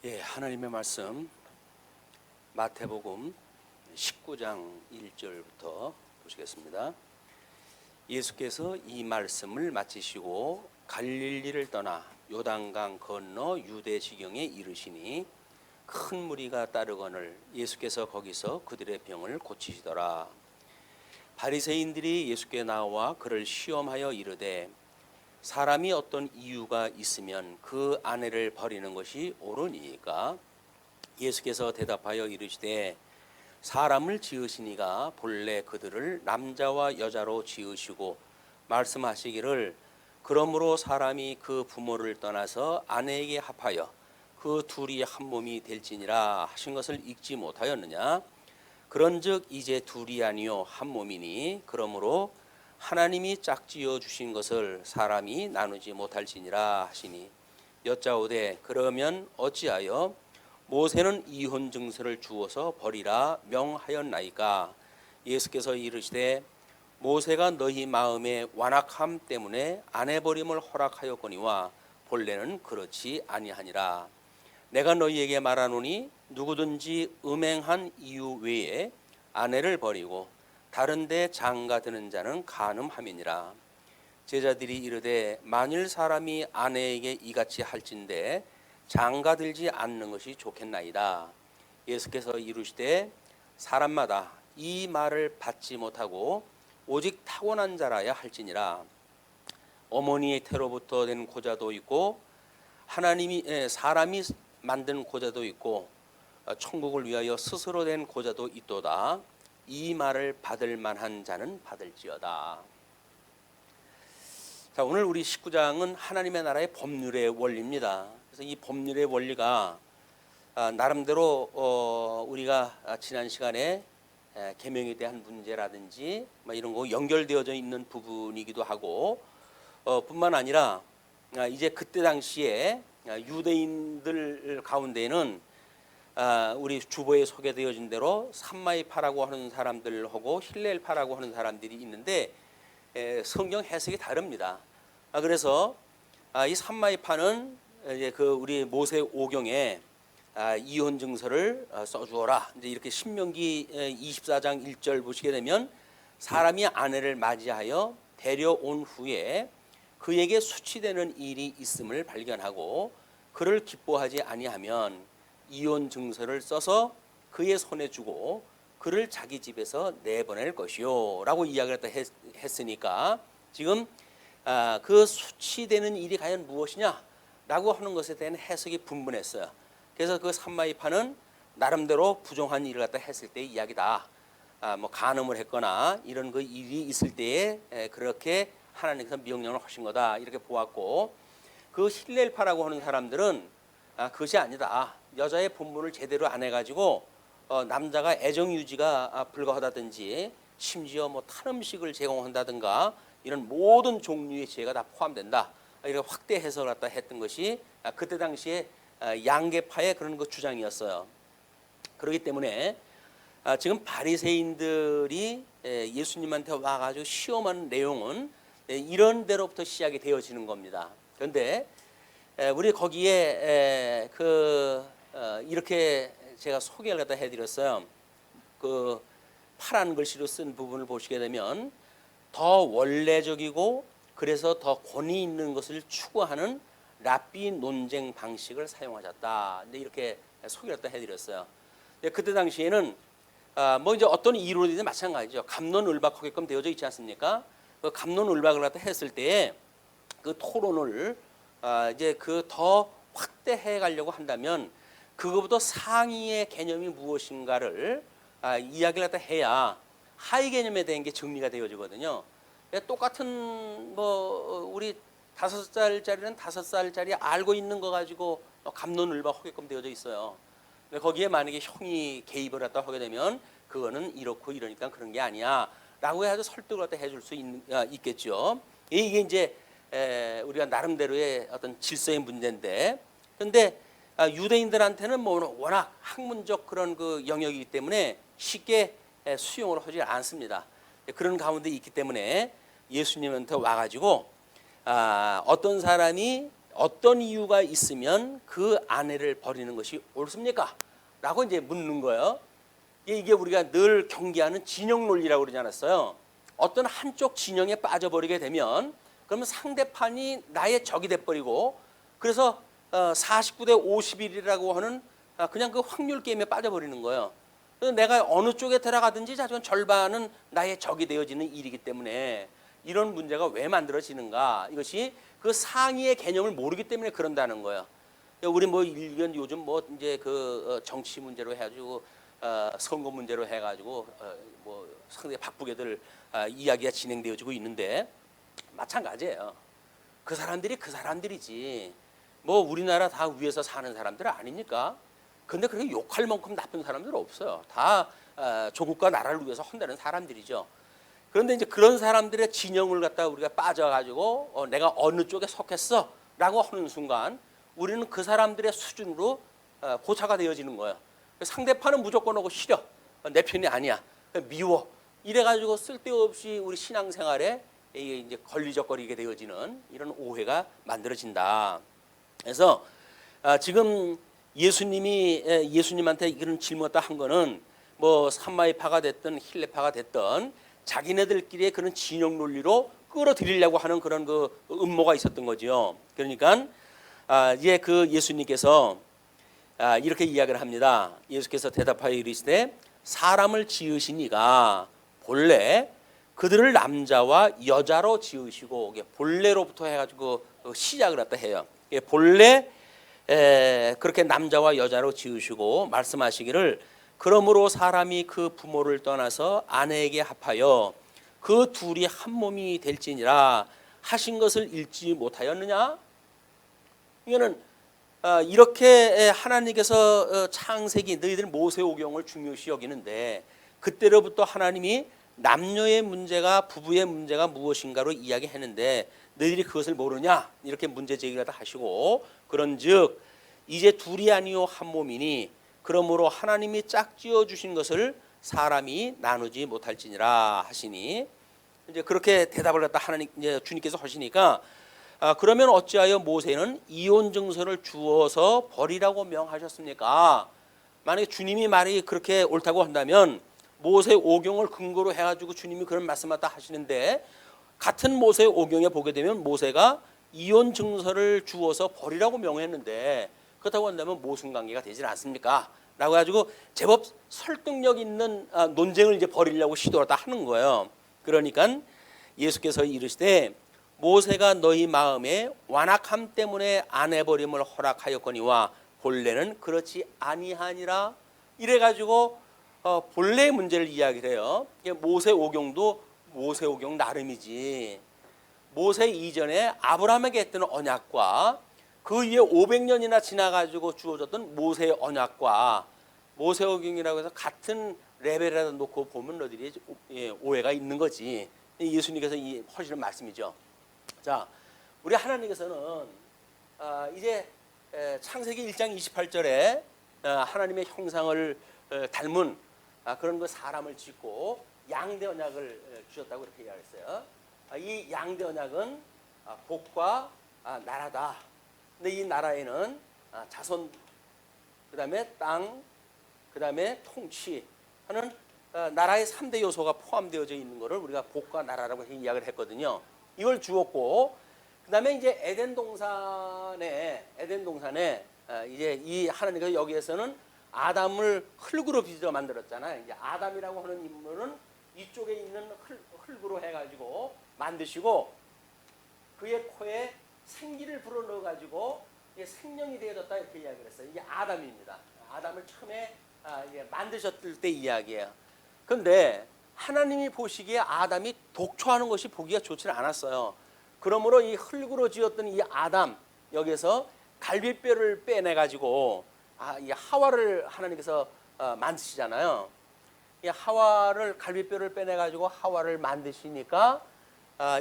하나님의 말씀 마태복음 19장 1절부터 보시겠습니다. 예수께서 이 말씀을 마치시고 갈릴리를 떠나 요단강 건너 유대 지경에 이르시니 큰 무리가 따르거늘 예수께서 거기서 그들의 병을 고치시더라. 바리새인들이 예수께 나와 그를 시험하여 이르되 사람이 어떤 이유가 있으면 그 아내를 버리는 것이 옳으니까? 예수께서 대답하여 이르시되 사람을 지으시니가 본래 그들을 남자와 여자로 지으시고 말씀하시기를 그러므로 사람이 그 부모를 떠나서 아내에게 합하여 그 둘이 한 몸이 될지니라 하신 것을 읽지 못하였느냐? 그런즉 이제 둘이 아니요 한 몸이니 그러므로 하나님이 짝지어 주신 것을 사람이 나누지 못할지니라 하시니 여짜오되 그러면 어찌하여 모세는 이혼 증서를 주어서 버리라 명하였나이까? 예수께서 이르시되 모세가 너희 마음의 완악함 때문에 아내 버림을 허락하였거니와 본래는 그렇지 아니하니라. 내가 너희에게 말하노니 누구든지 음행한 이유 외에 아내를 버리고 다른 데 장가 드는 자는 간음함이니라. 제자들이 이르되 만일 사람이 아내에게 이같이 할진대 장가 들지 않는 것이 좋겠나이다. 예수께서 이르시되 사람마다 이 말을 받지 못하고 오직 타고난 자라야 할지니라. 어머니의 태로부터 된 고자도 있고 사람이 만든 고자도 있고 천국을 위하여 스스로 된 고자도 있도다. 이 말을 받을 만한 자는 받을지어다. 자, 오늘 우리 19장은 하나님의 나라의 법률의 원리입니다. 그래서 이 법률의 원리가 나름대로 우리가 지난 시간에 계명에 대한 문제라든지 이런 거 연결되어져 있는 부분이기도 하고 뿐만 아니라 이제 그때 당시에 유대인들 가운데는 우리 주보에 소개되어진 대로 삼마이파라고 하는 사람들하고 힐렐파라고 하는 사람들이 있는데 성경 해석이 다릅니다. 그래서 이 삼마이파는 이제 그 우리 모세 오경에 이혼 증서를 써주어라. 이제 이렇게 신명기 24장 1절 보시게 되면 사람이 아내를 맞이하여 데려온 후에 그에게 수치되는 일이 있음을 발견하고 그를 기뻐하지 아니하면 이혼 증서를 써서 그의 손에 주고 그를 자기 집에서 내보낼 것이요 라고 이야기를 했으니까 지금 그 수치되는 일이 과연 무엇이냐 라고 하는 것에 대한 해석이 분분했어요. 그래서 그 삼마이파는 나름대로 부정한 일을 갖다 했을 때의 이야기다. 뭐 간음을 했거나 이런 그 일이 있을 때에 그렇게 하나님께서 명령을 하신 거다 이렇게 보았고, 그 힐렐파라고 하는 사람들은 그것이 아니다. 여자의 본분을 제대로 안 해가지고 남자가 애정 유지가 불가하다든지 심지어 뭐 탄 음식을 제공한다든가 이런 모든 종류의 죄가 다 포함된다. 이렇게 확대 해석을 갖다 했던 것이 그때 당시에 양계파의 그런 그 주장이었어요. 그렇기 때문에 지금 바리새인들이 예수님한테 와가지고 시험하는 내용은 이런 데로부터 시작이 되어지는 겁니다. 그런데 우리 거기에 이렇게 제가 소개를 갖다 해드렸어요. 그 파란 글씨로 쓴 부분을 보시게 되면 더 원래적이고 그래서 더 권위 있는 것을 추구하는 랍비 논쟁 방식을 사용하셨다. 이렇게 소개를 갖다 해드렸어요. 그때 당시에는 뭐 이제 어떤 이론이든 마찬가지죠. 갑론을박하게끔 되어져 있지 않습니까? 그 갑론을박을 갖다 했을 때에 그 토론을 이제 그 더 확대해 가려고 한다면 그거보다 상위의 개념이 무엇인가를 이야기를 갖다 해야 하위 개념에 대한 게 정리가 되어지거든요. 똑같은 뭐 우리 5살짜리는 5살짜리 알고 있는 거 가지고 갑론을박하게끔 되어져 있어요. 거기에 만약에 형이 개입을 갖다 하게 되면 그거는 이렇고 이러니까 그런 게 아니야라고 해서 설득을 갖다 해줄 수 있겠죠. 이게 이제 우리가 나름대로의 어떤 질서의 문제인데, 그런데 유대인들한테는 뭐 워낙 학문적 그런 그 영역이기 때문에 쉽게 수용을 하지 않습니다. 그런 가운데 있기 때문에 예수님한테 와가지고 어떤 사람이 어떤 이유가 있으면 그 아내를 버리는 것이 옳습니까? 라고 이제 묻는 거예요. 이게 우리가 늘 경계하는 진영 논리라고 그러지 않았어요? 어떤 한쪽 진영에 빠져버리게 되면 그러면 상대판이 나의 적이 돼버리고 그래서 49대 51이라고 하는 그냥 그 확률 게임에 빠져버리는 거예요. 내가 어느 쪽에 들어가든지 자주 절반은 나의 적이 되어지는 일이기 때문에 이런 문제가 왜 만들어지는가? 이것이 그 상위의 개념을 모르기 때문에 그런다는 거예요. 우리 뭐 일견 요즘 뭐 이제 그 정치 문제로 해가지고 선거 문제로 해가지고 뭐 상당히 바쁘게들 이야기가 진행되어지고 있는데 마찬가지예요. 그 사람들이 그 사람들이지 뭐 우리나라 다 위에서 사는 사람들 아닙니까? 근데 그렇게 욕할 만큼 나쁜 사람들은 없어요. 다 조국과 나라를 위해서 헌다는 사람들이죠. 그런데 이제 그런 사람들의 진영을 갖다가 우리가 빠져가지고 내가 어느 쪽에 속했어라고 하는 순간 우리는 그 사람들의 수준으로 고차가 되어지는 거예요. 상대판은 무조건 오고 싫어. 내 편이 아니야. 미워. 이래가지고 쓸데없이 우리 신앙생활에 이제 걸리적거리게 되어지는 이런 오해가 만들어진다. 그래서 지금 예수님한테 이런 질문을 한 거는 뭐 삼마이파가 됐든 힐레파가 됐든 자기네들끼리의 그런 진영 논리로 끌어들이려고 하는 그런 그 음모가 있었던 거죠. 그러니까 이제 그 예수님께서 이렇게 이야기를 합니다. 예수께서 대답하여 이르시되 사람을 지으시니가 본래 그들을 남자와 여자로 지으시고 본래로부터 해가지고 시작을 했다 해요. 본래 그렇게 남자와 여자로 지으시고 말씀하시기를 그러므로 사람이 그 부모를 떠나서 아내에게 합하여 그 둘이 한 몸이 될지니라 하신 것을 읽지 못하였느냐? 이거는 이렇게 하나님께서 창세기 너희들 모세오경을 중요시 여기는데 그때로부터 하나님이 남녀의 문제가 부부의 문제가 무엇인가로 이야기했는데 너희들이 그것을 모르냐? 이렇게 문제 제기를 하시고 그런즉 이제 둘이 아니요 한 몸이니 그러므로 하나님이 짝지어 주신 것을 사람이 나누지 못할지니라 하시니 이제 그렇게 대답을 갖다 하나님 이제 주님께서 하시니까 그러면 어찌하여 모세는 이혼 증서를 주어서 버리라고 명하셨습니까? 만약에 주님이 말이 그렇게 옳다고 한다면 모세 오경을 근거로 해가지고 주님이 그런 말씀을 다 하시는데 같은 모세 오경에 보게 되면 모세가 이혼 증서를 주어서 버리라고 명했는데 그렇다고 한다면 모순관계가 되질 않습니까? 라고 해가지고 제법 설득력 있는 논쟁을 이제 벌이려고 시도를 다 하는 거예요. 그러니까 예수께서 이르시되 모세가 너희 마음에 완악함 때문에 아내 버림을 허락하였거니와 본래는 그렇지 아니하니라. 이래가지고 본래의 문제를 이야기를 해요. 모세 오경도 모세 오경 나름이지. 모세 이전에 아브라함에게 했던 언약과 그 이후에 500년이나 지나가지고 주어졌던 모세의 언약과 모세오경이라고 해서 같은 레벨에다 놓고 보면 너희들이 오해가 있는 거지. 예수님께서 하시는 말씀이죠. 자, 우리 하나님께서는 이제 창세기 1장 28절에 하나님의 형상을 닮은 그런 그 사람을 짓고 양대 언약을 주셨다고 이렇게 이야기했어요. 이 양대 언약은 복과 나라다. 근데 이 나라에는 자손, 그다음에 땅, 그다음에 통치 하는 나라의 3대 요소가 포함되어져 있는 것을 우리가 복과 나라라고 이야기를 했거든요. 이걸 주었고 그다음에 이제 에덴 동산에 이제 이 하나님께서 여기에서는 아담을 흙으로 빚어 만들었잖아요. 이제 아담이라고 하는 인물은 이쪽에 있는 흙으로 해가지고 만드시고 그의 코에 생기를 불어넣어 가지고 생명이 되어졌다 이렇게 이야기를 했어요. 이게 아담입니다. 아담을 처음에 만드셨을 때 이야기예요. 그런데 하나님이 보시기에 아담이 독초하는 것이 보기가 좋지는 않았어요. 그러므로 이 흙으로 지었던 이 아담 여기서 갈비뼈를 빼내 가지고 이 하와를 하나님께서 만드시잖아요. 이 하와를 갈비뼈를 빼내 가지고 하와를 만드시니까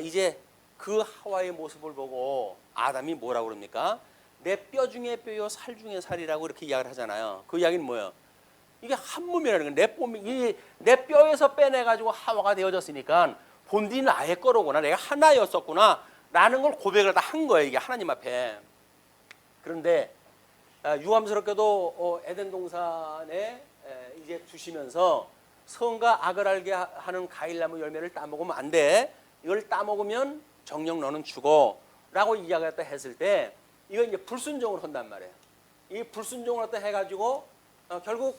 이제 그 하와의 모습을 보고 아담이 뭐라고 그럽니까? 내 뼈 중에 뼈요 살 중에 살이라고 이렇게 이야기를 하잖아요. 그 이야기는 뭐예요? 이게 한 몸이라는 거예요. 내 뼈에서 빼내가지고 하와가 되어졌으니까 본디 나의 거로구나. 내가 하나였었구나. 라는 걸 고백을 다 한 거예요. 이게 하나님 앞에. 그런데 유감스럽게도 에덴 동산에 이제 두시면서 선과 악을 알게 하는 과일나무 열매를 따먹으면 안 돼. 이걸 따먹으면 정녕 너는 죽어라고 이야기했다 했을 때 이거 이제 불순종을 한단 말이에요. 이 불순종을 갖다 해가지고 결국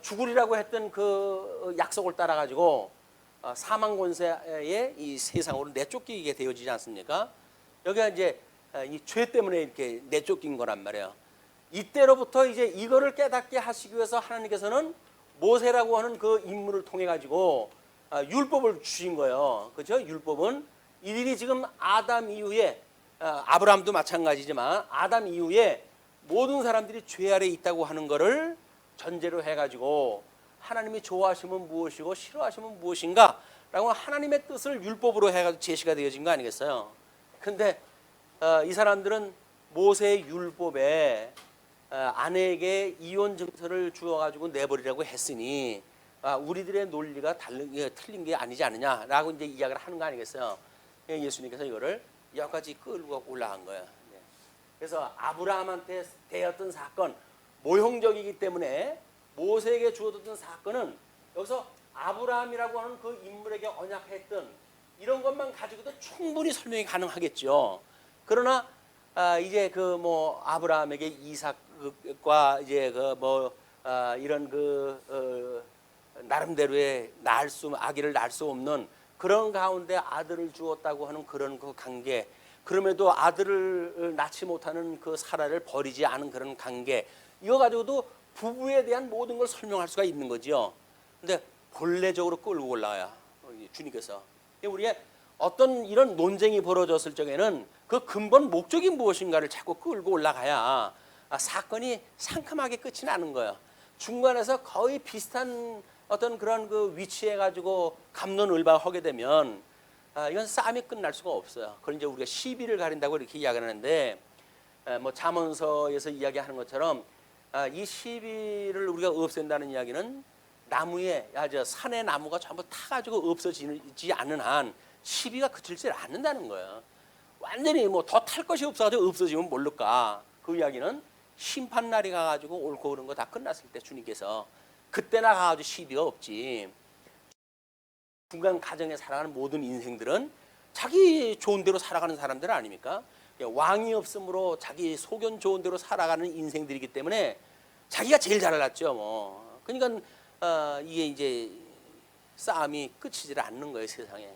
죽으리라고 했던 그 약속을 따라가지고 사망 권세의 이 세상으로 내쫓기게 되어지지 않습니까? 여기가 이제 이 죄 때문에 이렇게 내쫓긴 거란 말이에요. 이때로부터 이제 이거를 깨닫게 하시기 위해서 하나님께서는 모세라고 하는 그 인물을 통해 가지고 율법을 주신 거예요. 그렇죠? 율법은 이들이 지금 아담 이후에 아브라함도 마찬가지지만 아담 이후에 모든 사람들이 죄 아래 있다고 하는 것을 전제로 해가지고 하나님이 좋아하시면 무엇이고 싫어하시면 무엇인가 라고 하나님의 뜻을 율법으로 해가지고 제시가 되어진 거 아니겠어요? 근데 이 사람들은 모세의 율법에 아내에게 이혼 증서를 주어가지고 내버리라고 했으니 우리들의 논리가 틀린 게 아니지 않느냐라고 이제 이야기를 하는 거 아니겠어요? 예수님께서 이거를 여기까지 끌고 올라간 거예요. 그래서 아브라함한테 되었던 사건, 모형적이기 때문에 모세에게 주어졌던 사건은 여기서 아브라함이라고 하는 그 인물에게 언약했던 이런 것만 가지고도 충분히 설명이 가능하겠죠. 그러나 이제 그 뭐 아브라함에게 이삭과 이제 그 뭐 이런 그 나름대로의 아기를 낳을 수 없는 그런 가운데 아들을 주었다고 하는 그런 그 관계, 그럼에도 아들을 낳지 못하는 그 사라를 버리지 않은 그런 관계, 이거 가지고도 부부에 대한 모든 걸 설명할 수가 있는 거죠. 근데 본래적으로 끌고 올라와야 주님께서 우리의 어떤 이런 논쟁이 벌어졌을 적에는 그 근본 목적이 무엇인가를 자꾸 끌고 올라가야 사건이 상큼하게 끝이 나는 거예요. 중간에서 거의 비슷한 어떤 그런 그 위치해 가지고 갑론을박하게 되면 이건 싸움이 끝날 수가 없어요. 그걸 이제 우리가 시비를 가린다고 이렇게 이야기하는데 뭐 잠언서에서 이야기하는 것처럼 이 시비를 우리가 없앤다는 이야기는 나무에 산의 나무가 전부 타가지고 없어지지 않는 한 시비가 그칠지 않는다는 거예요. 완전히 뭐 더 탈 것이 없어가지고 없어지면 모를까. 그 이야기는 심판 날이 가가지고 옳고 그른 거 다 끝났을 때 주님께서 그때나 가가지고 시비가 없지. 중간 가정에 살아가는 모든 인생들은 자기 좋은 대로 살아가는 사람들 아닙니까? 왕이 없으므로 자기 소견 좋은 대로 살아가는 인생들이기 때문에 자기가 제일 잘났죠. 뭐 그러니까 이게 이제 싸움이 끝이질 않는 거예요, 세상에.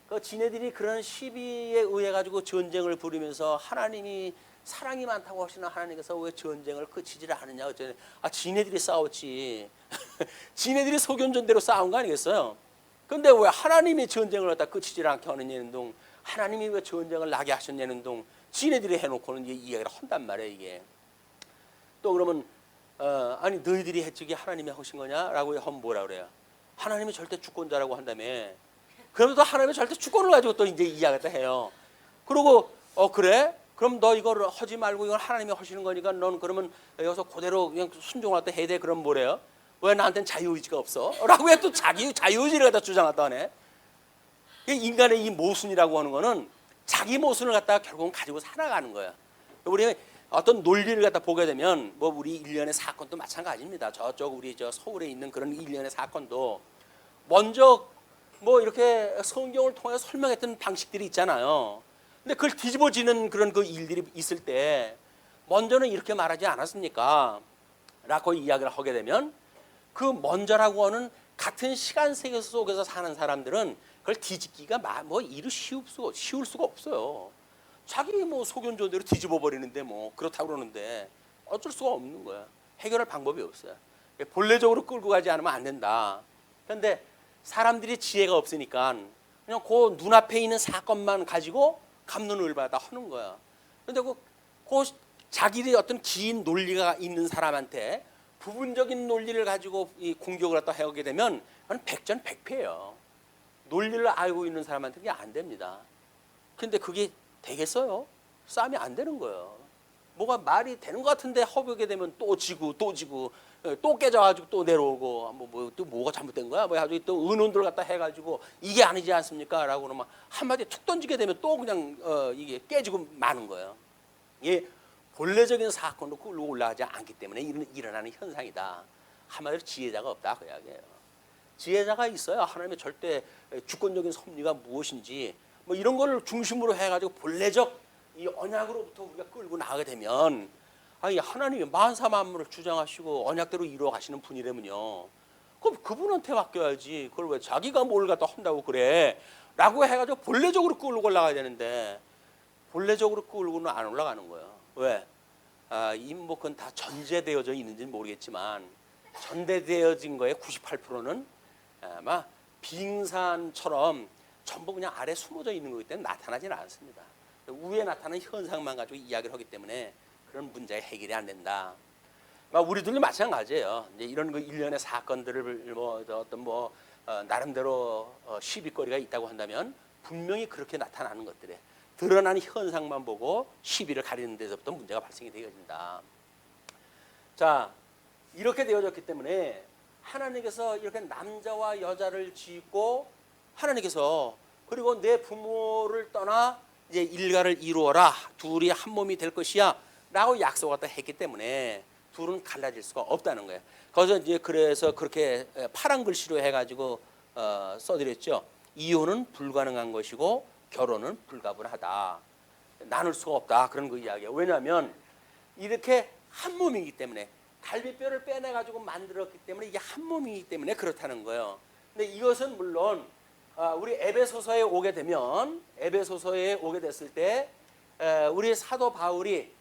그 지네들이 그런 시비에 의해 가지고 전쟁을 부리면서 하나님이 사랑이 많다고 하시는 하나님께서 왜 전쟁을 끝이질 않느냐? 어쩌니 지네들이 싸웠지. 지네들이 소견전대로 싸운 거 아니겠어요? 근데 왜 하나님이 전쟁을 갖다 끝이질 않게 하느냐는 둥, 하나님이 왜 전쟁을 나게 하셨냐는 둥, 지네들이 해놓고는 이제 이야기를 한단 말이에요, 이게. 또 그러면 아니 너희들이 해치기 하나님이 하신 거냐라고 하면 뭐라 그래요? 하나님이 절대 주권자라고 한다며. 그러면서 하나님이 절대 주권을 가지고 또 이제 이야기를 해요. 그리고 그래? 그럼 너 이걸 하지 말고 이건 하나님이 하시는 거니까 넌 그러면 여기서 그대로 그냥 순종할 때 해야 돼. 그럼 뭐래요? 왜 나한테는 자유의지가 없어? 라고 해 또 자기 자유의지를 갖다 주장하다 하네. 인간의 이 모순이라고 하는 거는 자기 모순을 갖다가 결국은 가지고 살아가는 거야. 우리 어떤 논리를 갖다 보게 되면 뭐 우리 일련의 사건도 마찬가지입니다. 저쪽 우리 서울에 있는 그런 일련의 사건도 먼저 뭐 이렇게 성경을 통해 설명했던 방식들이 있잖아요. 근데 그걸 뒤집어지는 그런 그 일들이 있을 때 먼저는 이렇게 말하지 않았습니까? 라고 이야기를 하게 되면 그 먼저라고 하는 같은 시간 세계 속에서 사는 사람들은 그걸 뒤집기가 뭐 쉬울 수가 없어요. 자기 뭐 소견조대로 뒤집어 버리는데 뭐 그렇다고 그러는데 어쩔 수가 없는 거야. 해결할 방법이 없어요. 본래적으로 끌고 가지 않으면 안 된다. 그런데 사람들이 지혜가 없으니까 그냥 그 눈앞에 있는 사건만 가지고 갑론을박하다 하는 거야. 그런데 그 자기의 어떤 긴 논리가 있는 사람한테 부분적인 논리를 가지고 이 공격을 갖다 해오게 되면 그건 백전백패예요. 논리를 알고 있는 사람한테 그게 안 됩니다. 근데 그게 되겠어요? 싸움이 안 되는 거예요. 뭐가 말이 되는 것 같은데 허벽에 되면 또 지고 또 깨져가지고 또 내려오고 또 뭐가 잘못된 거야? 뭐 아주 또 의논들 갖다 해가지고 이게 아니지 않습니까? 라고 그러면 한마디 툭 던지게 되면 또 그냥 이게 깨지고 마는 거예요. 예, 본래적인 사건으로 끌고 올라가지 않기 때문에 일어나는 현상이다. 한마디로 지혜자가 없다 그 이야기예요. 지혜자가 있어야 하나님의 절대 주권적인 섭리가 무엇인지 뭐 이런 걸 중심으로 해가지고 본래적 이 언약으로부터 우리가 끌고 나가게 되면 하나님이 만사 만물을 주장하시고 언약대로 이루어 가시는 분이라면요. 그럼 그분한테 맡겨야지. 그걸 왜 자기가 뭘 갖다 한다고 그래? 라고 해가지고 본래적으로 끌고 올라가야 되는데 본래적으로 끌고는 안 올라가는 거예요. 왜? 그건 다 전제되어져 있는지는 모르겠지만 전제되어진 거에 98%는 아마 빙산처럼 전부 그냥 아래 숨어져 있는 거기 때문에 나타나지는 않습니다. 위에 나타나는 현상만 가지고 이야기를 하기 때문에 그런 문제가 해결이 안 된다. 우리들도 마찬가지예요. 이제 이런 그 일련의 사건들을 나름대로 시비거리가 있다고 한다면 분명히 그렇게 나타나는 것들에 드러나는 현상만 보고 시비를 가리는 데서부터 문제가 발생이 되어진다. 자, 이렇게 되어졌기 때문에 하나님께서 이렇게 남자와 여자를 짓고 하나님께서 그리고 내 부모를 떠나 이제 일가를 이루어라. 둘이 한 몸이 될 것이야. 라고 약속을 했기 때문에 둘은 갈라질 수가 없다는 거예요. 거기서 이제 그래서 그렇게 파란 글씨로 해가지고 써드렸죠. 이혼은 불가능한 것이고 결혼은 불가분하다. 나눌 수가 없다. 그런 거 이야기예요. 왜냐하면 이렇게 한 몸이기 때문에 갈비뼈를 빼내가지고 만들었기 때문에 이게 한 몸이기 때문에 그렇다는 거예요. 근데 이것은 물론 우리 에베소서에 오게 되면 에베소서에 오게 됐을 때 우리 사도 바울이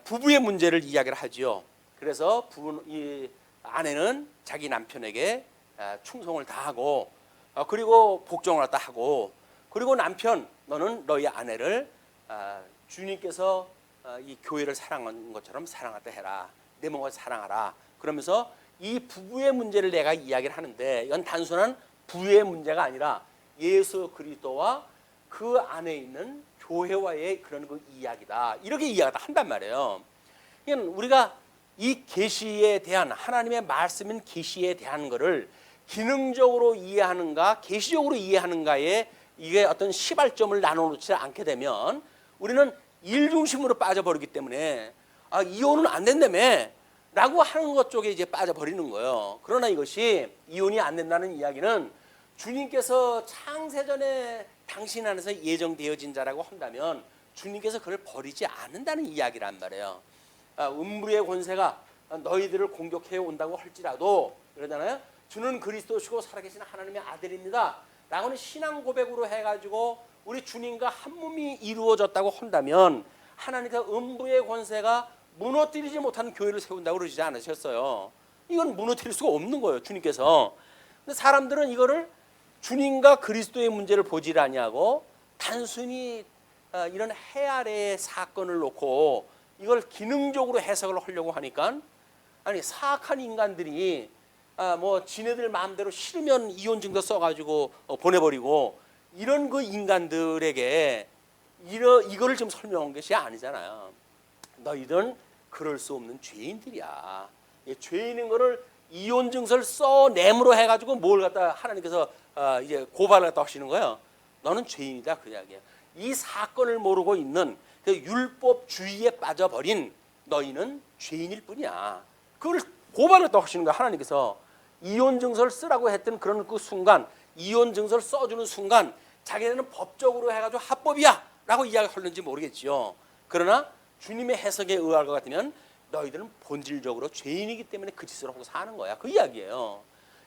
부부의 문제를 이야기를 하지요. 그래서 이 아내는 자기 남편에게 충성을 다하고 그리고 복종을 다 하고 그리고 남편 너는 너희 아내를 주님께서 이 교회를 사랑하는 것처럼 사랑하다 해라. 내 몸을 사랑하라. 그러면서 이 부부의 문제를 내가 이야기를 하는데 이건 단순한 부부의 문제가 아니라 예수 그리스도와 그 안에 있는 교회와의 그런 그 이야기다. 이렇게 이야기를 한단 말이에요. 우리가 이 계시에 대한 하나님의 말씀인 계시에 대한 것을 기능적으로 이해하는가 계시적으로 이해하는가에 이게 어떤 시발점을 나눠놓지 않게 되면 우리는 일 중심으로 빠져버리기 때문에 이혼은 안 된다며 라고 하는 것 쪽에 이제 빠져버리는 거예요. 그러나 이것이 이혼이 안 된다는 이야기는 주님께서 창세전에 당신 안에서 예정되어진 자라고 한다면 주님께서 그를 버리지 않는다는 이야기란 말이에요. 음부의 권세가 너희들을 공격해 온다고 할지라도 그러잖아요. 주는 그리스도시고 살아계신 하나님의 아들입니다. 라고는 신앙 고백으로 해가지고 우리 주님과 한 몸이 이루어졌다고 한다면 하나님께서 음부의 권세가 무너뜨리지 못한 교회를 세운다고 그러지 않으셨어요. 이건 무너뜨릴 수가 없는 거예요. 주님께서. 근데 사람들은 이거를 주님과 그리스도의 문제를 보질 아니하고 단순히 이런 해 아래의 사건을 놓고 이걸 기능적으로 해석을 하려고 하니까 사악한 인간들이 지네들 마음대로 싫으면 이혼 증서 써가지고 보내버리고 이런 그 인간들에게 이거를 지금 설명한 것이 아니잖아요. 너희들은 그럴 수 없는 죄인들이야. 죄인인 거를 이혼 증서를 써내므로 해가지고 뭘 갖다 하나님께서 이제 고발을 갖다 하시는 거예요. 너는 죄인이다 그 이야기야. 이 사건을 모르고 있는 그 율법주의에 빠져버린 너희는 죄인일 뿐이야. 그걸 고발을 갖다 하시는 거야. 하나님께서 이혼 증서를 쓰라고 했던 그런 그 순간 이혼 증서를 써주는 순간 자기네는 법적으로 해가지고 합법이야 라고 이야기하는지 모르겠지요. 그러나 주님의 해석에 의할 것 같으면 너희들은 본질적으로 죄인이기 때문에 그 짓을 하고 사는 거야. 그 이야기예요.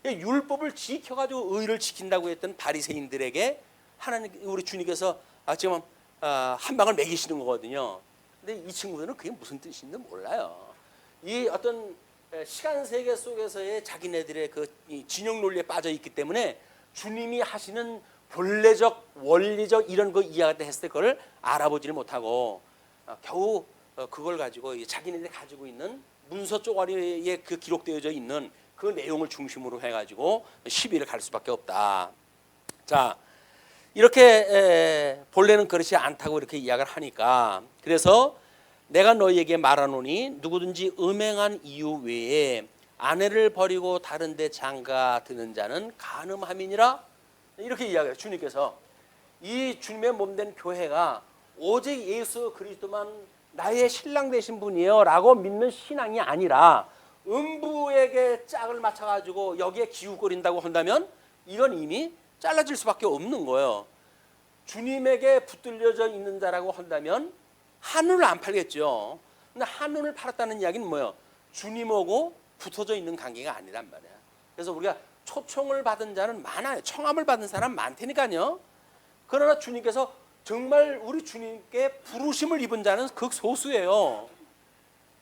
율법을 지켜가지고 의를 지킨다고 했던 바리새인들에게 하나님 우리 주님께서 지금 한 방을 먹이시는 거거든요. 근데 이 친구들은 그게 무슨 뜻인지 몰라요. 이 어떤 시간 세계 속에서의 자기네들의 그 진영 논리에 빠져 있기 때문에 주님이 하시는 본래적 원리적 이런 거 이야기 했을 때 그걸 알아보지를 못하고 겨우 그걸 가지고 자기네들이 가지고 있는 문서 쪼가리에 그 기록되어져 있는 그 내용을 중심으로 해가지고 시비를 갈 수밖에 없다. 자, 이렇게 본래는 그렇지 않다고 이렇게 이야기를 하니까 그래서 내가 너희에게 말하노니 누구든지 음행한 이유 외에 아내를 버리고 다른 데 장가 드는 자는 간음함이니라. 이렇게 이야기해요. 주님께서 이 주님의 몸된 교회가 오직 예수 그리스도만 나의 신랑 되신 분이에요 라고 믿는 신앙이 아니라 음부에게 짝을 맞춰가지고 여기에 기웃거린다고 한다면 이건 이미 잘라질 수밖에 없는 거예요. 주님에게 붙들려져 있는 자라고 한다면 한눈을 안 팔겠죠. 근데 한눈을 팔았다는 이야기는 뭐예요? 주님하고 붙어져 있는 관계가 아니란 말이야. 그래서 우리가 초청을 받은 자는 많아요. 청함을 받은 사람 많다니까요. 그러나 주님께서 정말 우리 주님께 부르심을 입은 자는 극소수예요.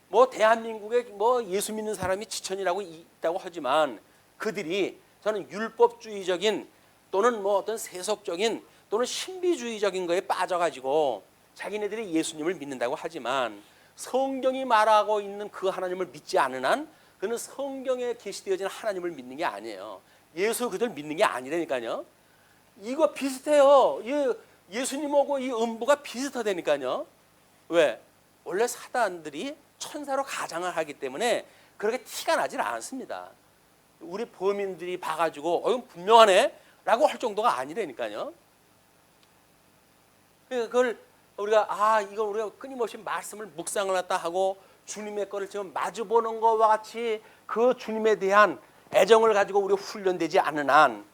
뭐 대한민국에 뭐 예수 믿는 사람이 지천이라고 있다고 하지만 그들이 저는 율법주의적인 또는 뭐 어떤 세속적인 또는 신비주의적인 거에 빠져가지고 자기네들이 예수님을 믿는다고 하지만 성경이 말하고 있는 그 하나님을 믿지 않는 한 그는 성경에 계시되어진 하나님을 믿는 게 아니에요. 예수 그들 믿는 게 아니라니까요. 이거 비슷해요. 예수님하고 이 음부가 비슷하다니까요. 왜? 원래 사단들이 천사로 가장을 하기 때문에 그렇게 티가 나질 않습니다. 우리 범인들이 봐가지고 이건 분명하네 라고 할 정도가 아니라니까요. 그걸 우리가 이걸 우리가 끊임없이 말씀을 묵상을 했다 하고 주님의 거를 지금 마주보는 것과 같이 그 주님에 대한 애정을 가지고 우리 훈련되지 않는 한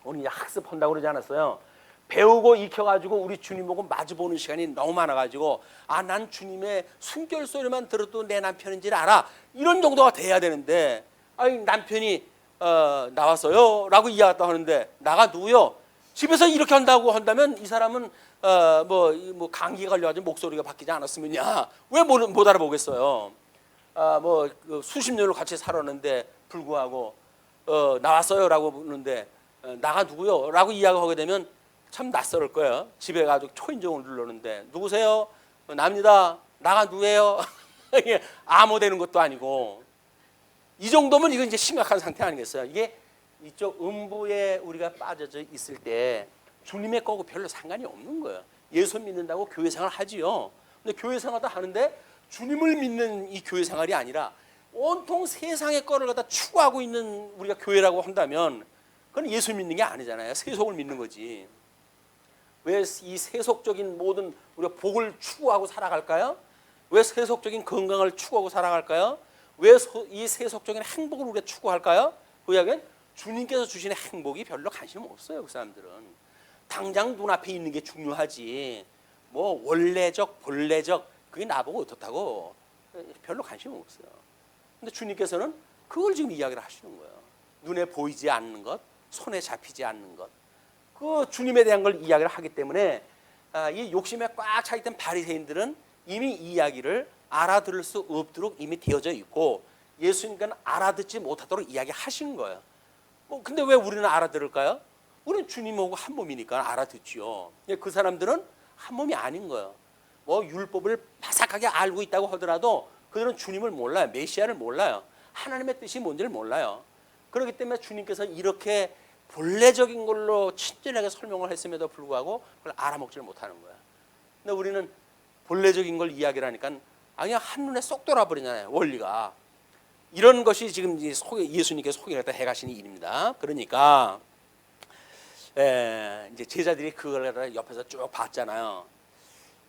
우리 이제 학습한다고 그러지 않았어요? 배우고 익혀가지고 우리 주님하고 마주보는 시간이 너무 많아가지고 난 주님의 숨결 소리만 들어도 내 남편인지를 알아 이런 정도가 돼야 되는데 남편이 나왔어요 라고 이야기했다 하는데 나가 누구요? 집에서 이렇게 한다고 한다면 이 사람은 뭐 감기가 걸려가지고 목소리가 바뀌지 않았으면야 왜 못 알아보겠어요? 수십 년을 같이 살았는데 불구하고 나왔어요라고 묻는데 나가 누구요? 라고 이야기하게 되면 참 낯설을 거예요. 집에 가지고 초인종을 누르는데 누구세요? 납니다. 나가 누구예요? 이게 암호 되는 것도 아니고 이 정도면 이건 이제 심각한 상태 아니겠어요? 이게 이쪽 음부에 우리가 빠져져 있을 때 주님의 거고 별로 상관이 없는 거예요. 예수 믿는다고 교회 생활 하지요. 근데 교회 생활도 하는데 주님을 믿는 이 교회 생활이 아니라 온통 세상의 거를 갖다 추구하고 있는 우리가 교회라고 한다면 그건 예수 믿는 게 아니잖아요. 세속을 믿는 거지. 왜 이 세속적인 모든 우리가 복을 추구하고 살아갈까요? 왜 세속적인 건강을 추구하고 살아갈까요? 왜 이 세속적인 행복을 우리가 추구할까요? 그 이야기는 주님께서 주시는 행복이 별로 관심 없어요. 그 사람들은 당장 눈앞에 있는 게 중요하지 뭐 원래적 본래적 그게 나보고 어떻다고 별로 관심 없어요. 근데 주님께서는 그걸 지금 이야기를 하시는 거예요. 눈에 보이지 않는 것, 손에 잡히지 않는 것, 그 주님에 대한 걸 이야기를 하기 때문에 이 욕심에 꽉 차 있던 바리새인들은 이미 이 이야기를 알아들을 수 없도록 이미 되어져 있고 예수님께는 알아듣지 못하도록 이야기하신 거예요. 근데 왜 우리는 알아들을까요? 우리는 주님하고 한 몸이니까 알아듣지요. 그 사람들은 한 몸이 아닌 거예요. 뭐 율법을 바삭하게 알고 있다고 하더라도 그들은 주님을 몰라요. 메시아를 몰라요. 하나님의 뜻이 뭔지를 몰라요. 그렇기 때문에 주님께서 이렇게 본래적인 걸로 친절하게 설명을 했음에도 불구하고 그걸 알아먹지를 못하는 거야. 근데 우리는 본래적인 걸 이야기를 하니까 그냥 한눈에 쏙 돌아버리잖아요. 원리가. 이런 것이 지금 예수님께서 소개를 해가시는 일입니다. 그러니까 이제 제자들이 그걸 옆에서 쭉 봤잖아요.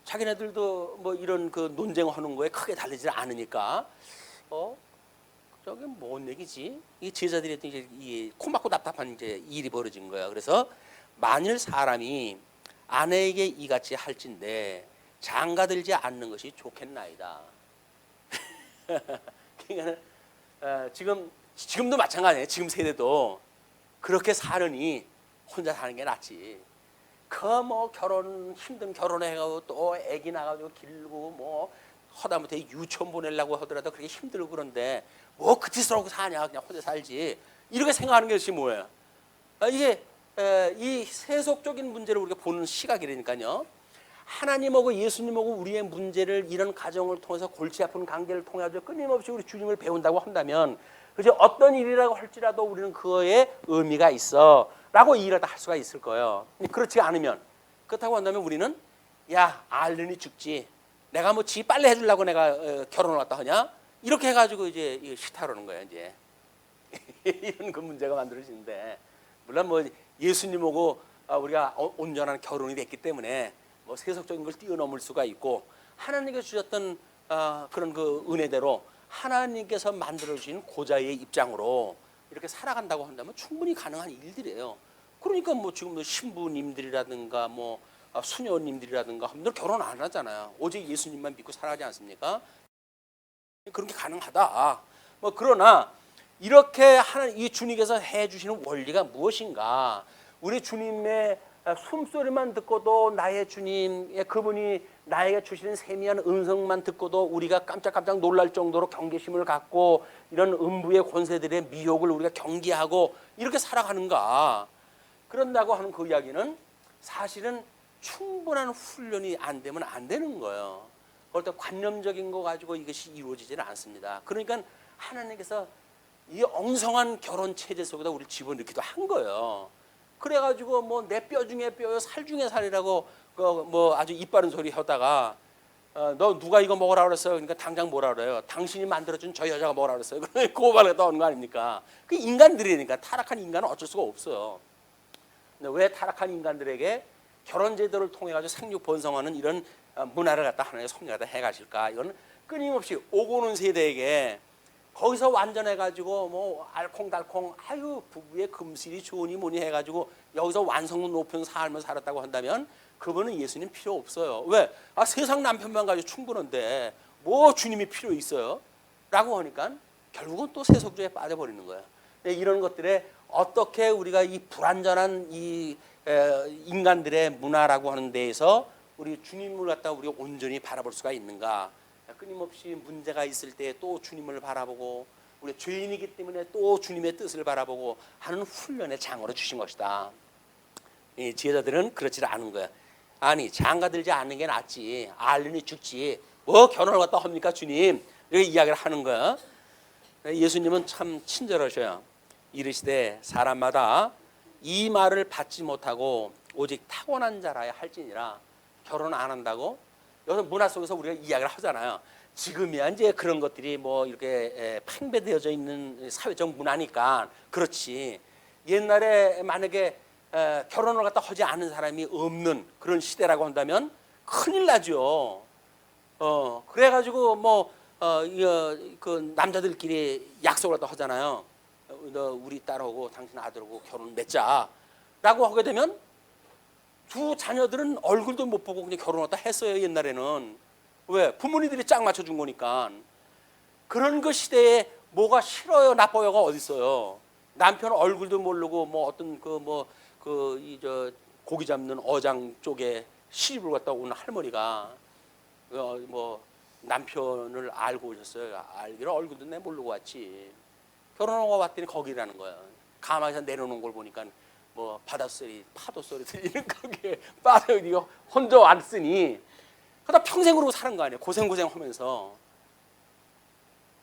자기네들도 뭐 이런 그 논쟁하는 거에 크게 달리지 않으니까 저게 뭔 얘기지? 이 제자들이 이제 이 코막고 답답한 이제 일이 벌어진 거예요. 그래서 만일 사람이 아내에게 이같이 할진대 장가들지 않는 것이 좋겠나이다. 그러니까 지금도 마찬가지예요. 지금 세대도 그렇게 사느니 혼자 사는 게 낫지. 뭐 힘든 결혼해가지고 또 애기 나가지고 길고 뭐 하다못해 유치원 보내려고 하더라도 그렇게 힘들고 그런데 뭐 그 짓을 하고 사냐 그냥 혼자 살지 이렇게 생각하는 것이 뭐예요? 이게 이 세속적인 문제를 우리가 보는 시각이라니까요. 하나님하고 예수님하고 우리의 문제를 이런 가정을 통해서 골치 아픈 관계를 통해 끊임없이 우리 주님을 배운다고 한다면 그저 어떤 일이라고 할지라도 우리는 그거에 의미가 있어 라고 이해를 할 수가 있을 거예요. 그렇지 않으면 그렇다고 한다면 우리는 알르니 죽지 내가 뭐 지 빨래 해주려고 내가 결혼을 왔다 하냐 이렇게 해가지고 이제 싫다라는 거예요. 이제 이런 그 문제가 만들어지는데 물론 뭐 예수님하고 우리가 온전한 결혼이 됐기 때문에 뭐 세속적인 걸 뛰어넘을 수가 있고 하나님께서 주셨던 그런 그 은혜대로 하나님께서 만들어 주신 고자의 입장으로 이렇게 살아간다고 한다면 충분히 가능한 일들이에요. 그러니까 뭐 지금 신부님들이라든가 뭐 수녀님들이라든가 분들 결혼 안 하잖아요. 오직 예수님만 믿고 살아가지 않습니까? 그런 게 가능하다. 뭐 그러나 이렇게 하는 이 주님께서 해주시는 원리가 무엇인가? 우리 주님의 숨소리만 듣고도 나의 주님, 그분이 나에게 주시는 세미한 음성만 듣고도 우리가 깜짝깜짝 놀랄 정도로 경계심을 갖고 이런 음부의 권세들의 미혹을 우리가 경계하고 이렇게 살아가는가? 그런다고 하는 그 이야기는 사실은 충분한 훈련이 안 되면 안 되는 거예요. 그럴 때 관념적인 거 가지고 이것이 이루어지지는 않습니다. 그러니까 하나님께서 이 엉성한 결혼 체제 속에다 우리를 집어넣기도 한 거예요. 그래가지고 뭐 내 뼈 중에 뼈요 살 중에 살이라고 뭐 아주 이빠른 소리 하다가 너 누가 이거 먹으라 그랬어요? 그러니까 당장 뭐라 그래요? 당신이 만들어준 저 여자가 뭐라 그랬어요? 그러니까 고발을 떠오는 거 아닙니까? 그 인간들이니까 타락한 인간은 어쩔 수가 없어요. 근데 왜 타락한 인간들에게 결혼 제도를 통해 가지고 생육 번성하는 이런 문화를 갖다 하나의 섭리가 다 해가실까? 이건 끊임없이 오고 오는 세대에게 거기서 완전해가지고 뭐 알콩달콩 아유 부부의 금실이 좋으니 뭐니 해가지고 여기서 완성 높은 삶을 살았다고 한다면 그분은 예수님 필요 없어요. 왜? 세상 남편만 가지고 충분한데 뭐 주님이 필요 있어요? 라고 하니까 결국은 또 세속주의에 빠져버리는 거예요. 이런 것들에 어떻게 우리가 이 불완전한 이 인간들의 문화라고 하는 데에서 우리 주님을 갖다 우리가 온전히 바라볼 수가 있는가? 끊임없이 문제가 있을 때 또 주님을 바라보고 우리 죄인이기 때문에 또 주님의 뜻을 바라보고 하는 훈련의 장으로 주신 것이다. 이 지혜자들은 그렇지 않은 거야. 아니 장가들지 않는 게 낫지. 알른이 죽지. 뭐 결혼을 갖다 합니까 주님? 이렇게 이야기를 하는 거야. 예수님은 참 친절하셔요. 이르시되 사람마다 이 말을 받지 못하고 오직 타고난 자라야 할지니라. 결혼 안 한다고? 여기서 문화 속에서 우리가 이야기를 하잖아요. 지금이야 이제 그런 것들이 뭐 이렇게 팽배되어져 있는 사회적 문화니까 그렇지. 옛날에 만약에 결혼을 갖다 하지 않은 사람이 없는 그런 시대라고 한다면 큰일 나죠. 그래가지고 그 남자들끼리 약속을 갖다 하잖아요. 너 우리 딸하고 당신 아들하고 결혼 맺자라고 하게 되면 두 자녀들은 얼굴도 못 보고 그냥 결혼을 다 했어요. 옛날에는. 왜? 부모님들이 짝 맞춰준 거니까. 그런 그 시대에 뭐가 싫어요 나빠요가 어디 있어요. 남편 얼굴도 모르고 뭐 어떤 고기 잡는 어장 쪽에 시집을 갔다 온 할머니가 뭐 남편을 알고 오셨어요. 알기를 얼굴도 내 모르고 왔지. 결혼하고 왔더니 거기라는 거야. 가마에서 내려놓은 걸 보니까 뭐 바닷소리, 파도소리 들리는 거기에 빠져 이거 혼자 왔으니 그러다 평생 그러고 사는 거 아니에요. 고생하면서.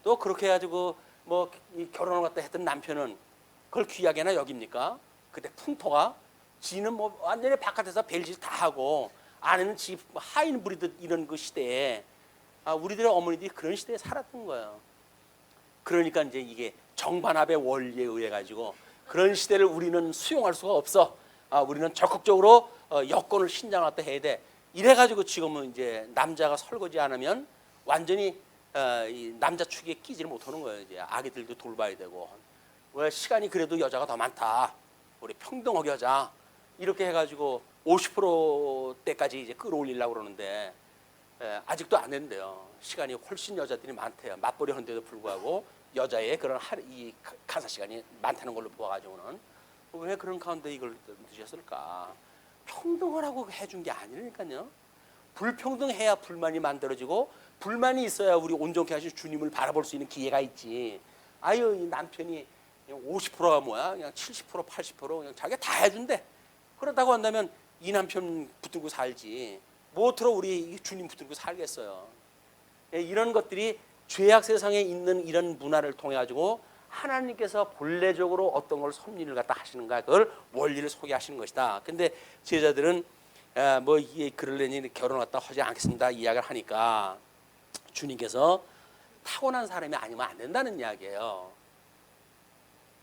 또 그렇게 해가지고 뭐 이 결혼을 갖다 했던 남편은 그걸 귀하게나 여깁니까? 그때 풍토가 지는 뭐 완전히 바깥에서 벨질 다 하고 안에는 집 하인 부리듯 이런 그 시대에 우리들의 어머니들이 그런 시대에 살았던 거예요. 그러니까 이제 이게 정반합의 원리에 의해 가지고 그런 시대를 우리는 수용할 수가 없어. 우리는 적극적으로 여건을 신장하다 해야 돼. 이래가지고 지금은 이제 남자가 설거지 안 하면 완전히 이 남자 축에 끼지를 못하는 거예요. 이제 아기들도 돌봐야 되고. 왜 시간이 그래도 여자가 더 많다. 우리 평등하게 하자. 이렇게 해가지고 50%대까지 이제 끌어올리려고 그러는데 아직도 안 된대요. 시간이 훨씬 여자들이 많대요. 맞벌이 하는데도 불구하고 여자의 그런 이 가사 시간이 많다는 걸로 보아가지고는 왜 그런 가운데 이걸 드셨을까? 평등하라고 해준 게 아니라니까요. 불평등해야 불만이 만들어지고 불만이 있어야 우리 온전케 하신 주님을 바라볼 수 있는 기회가 있지. 아유 이 남편이 50%가 뭐야? 그냥 70% 80% 그냥 자기가 다 해준대. 그렇다고 한다면 이 남편 붙들고 살지. 뭐들어 우리 주님 붙들고 살겠어요. 이런 것들이 죄악 세상에 있는 이런 문화를 통해 가지고 하나님께서 본래적으로 어떤 걸 섭리를 갖다 하시는가 그걸 원리를 소개하시는 것이다. 근데 제자들은 뭐 이게 그러려니 결혼을 갖다 하지 않겠습니다 이야기를 하니까 주님께서 타고난 사람이 아니면 안 된다는 이야기예요.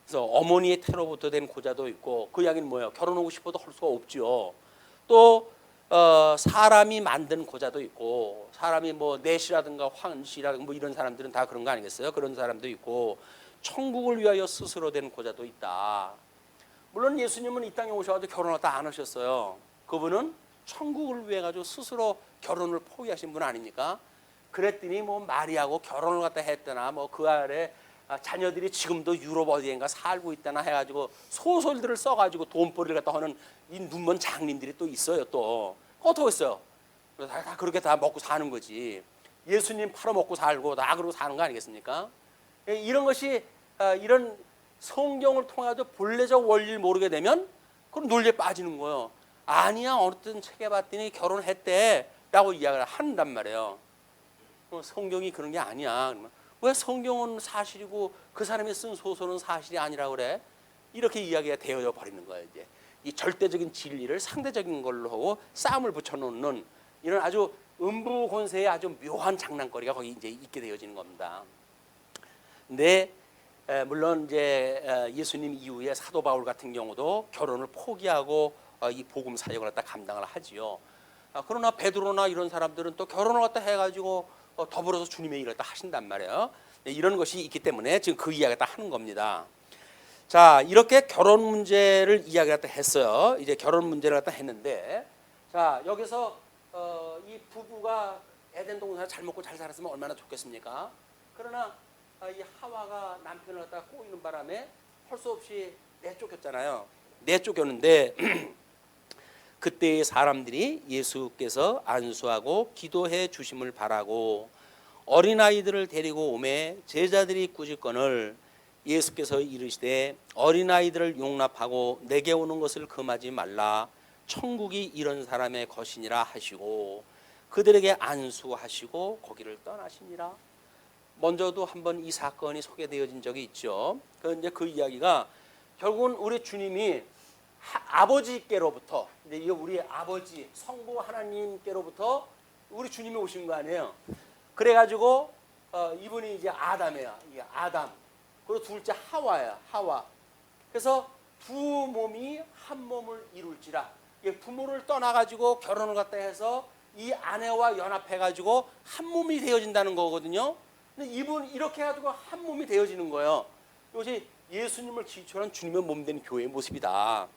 그래서 어머니의 태로부터 된 고자도 있고 그 이야기는 뭐예요? 결혼하고 싶어도 할 수가 없죠. 또 사람이 만든 고자도 있고, 사람이 뭐 넷이라든가 황씨라든가 뭐 이런 사람들은 다 그런 거 아니겠어요? 그런 사람도 있고, 천국을 위하여 스스로 된 고자도 있다. 물론 예수님은 이 땅에 오셔가지고 결혼을 다 안 하셨어요. 그분은 천국을 위해 가지고 스스로 결혼을 포기하신 분 아닙니까? 그랬더니 뭐 마리아하고 결혼을 갖다 했다나 뭐 그 아래 자녀들이 지금도 유럽 어디엔가 살고 있다나 해가지고 소설들을 써가지고 돈벌이를 갖다 하는 이 눈먼 장님들이 또 있어요. 또 어떻게 했어요? 다 그렇게 다 먹고 사는 거지. 예수님 팔아먹고 살고 다 그러고 사는 거 아니겠습니까? 이런 것이 이런 성경을 통해서 본래적 원리를 모르게 되면 그럼 논리에 빠지는 거예요. 아니야, 어느 때 책에 봤더니 결혼했대 라고 이야기를 한단 말이에요. 성경이 그런 게 아니야. 왜 성경은 사실이고 그 사람이 쓴 소설은 사실이 아니라 그래? 이렇게 이야기가 되어져 버리는 거예요. 이제 이 절대적인 진리를 상대적인 걸로 하고 싸움을 붙여놓는 이런 아주 음부권세의 아주 묘한 장난거리가 거기 이제 있게 되어지는 겁니다. 근데 물론 이제 예수님 이후에 사도 바울 같은 경우도 결혼을 포기하고 이 복음 사역을 갖다 감당을 하지요. 그러나 베드로나 이런 사람들은 또 결혼을 갖다 해가지고 더불어서 주님의 일을 다 하신단 말이에요. 이런 것이 있기 때문에 지금 그 이야기를 다 하는 겁니다. 자, 이렇게 결혼 문제를 이야기를 다 했어요. 이제 결혼 문제를 갖다 했는데, 자, 여기서 이 부부가 에덴 동산을 잘 먹고 잘 살았으면 얼마나 좋겠습니까? 그러나 이 하와가 남편을 갖다 꼬이는 바람에 할 수 없이 내쫓겼잖아요. 내쫓겼는데 그때 사람들이 예수께서 안수하고 기도해 주심을 바라고 어린아이들을 데리고 오매 제자들이 꾸짖거늘 예수께서 이르시되 어린아이들을 용납하고 내게 오는 것을 금하지 말라. 천국이 이런 사람의 것이니라 하시고 그들에게 안수하시고 거기를 떠나시니라. 먼저도 한번 이 사건이 소개되어진 적이 있죠. 그런데 그 이야기가 결국은 우리 주님이 아버지께로부터, 이제 이거 우리 아버지 성부 하나님께로부터 우리 주님이 오신 거 아니에요. 그래가지고 이분이 이제 아담이에요. 이게 아담. 그리고 둘째 하와야, 하와. 그래서 두 몸이 한 몸을 이룰지라. 부모를 떠나가지고 결혼을 갖다 해서 이 아내와 연합해가지고 한 몸이 되어진다는 거거든요. 근데 이분 이렇게 해가지고 한 몸이 되어지는 거예요. 이것이 예수님을 지휘하는 주님의 몸된 교회의 모습이다.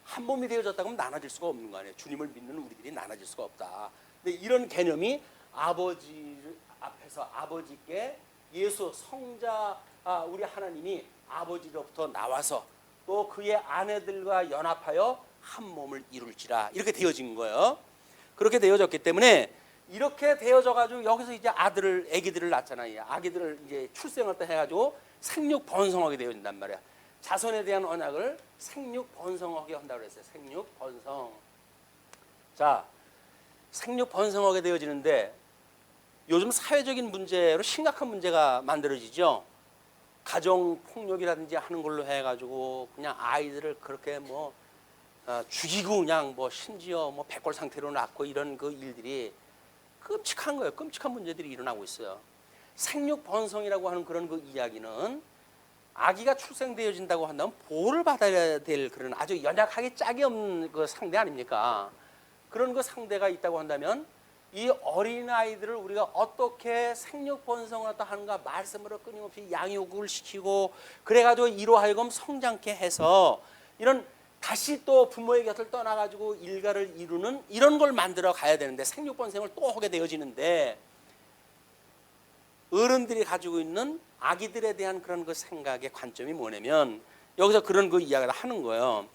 한 몸이 되어졌다 그러면 나눠질 수가 없는 거 아니에요. 주님을 믿는 우리들이 나눠질 수가 없다. 근데 이런 개념이 아버지 앞에서 아버지께 예수 성자 우리 하나님이 아버지로부터 나와서 또 그의 아내들과 연합하여 한 몸을 이룰지라 이렇게 되어진 거예요. 그렇게 되어졌기 때문에 이렇게 되어져 가지고 여기서 이제 아기들을 낳잖아요. 아기들을 이제 출생을 해가지고 생육 번성하게 되어진단 말이야. 자손에 대한 언약을 생육 번성하게 한다고 그랬어요. 생육 번성. 자, 생육 번성하게 되어지는데 요즘 사회적인 문제로 심각한 문제가 만들어지죠. 가정 폭력이라든지 하는 걸로 해가지고 그냥 아이들을 그렇게 뭐 죽이고 그냥 뭐 심지어 뭐 백골 상태로 낳고 이런 그 일들이 끔찍한 거예요. 끔찍한 문제들이 일어나고 있어요. 생육 번성이라고 하는 그런 그 이야기는 아기가 출생되어진다고 한다면 보호를 받아야 될 그런 아주 연약하게 짝이 없는 그 상대 아닙니까? 그런 그 상대가 있다고 한다면 이 어린아이들을 우리가 어떻게 생육 번성을 하는가 말씀으로 끊임없이 양육을 시키고 그래가지고 이로 하여금 성장케 해서 이런 다시 또 부모의 곁을 떠나가지고 일가를 이루는 이런 걸 만들어 가야 되는데 생육 번성을 또 하게 되어지는데 어른들이 가지고 있는 아기들에 대한 그런 그 생각의 관점이 뭐냐면 여기서 그런 그 이야기를 하는 거예요.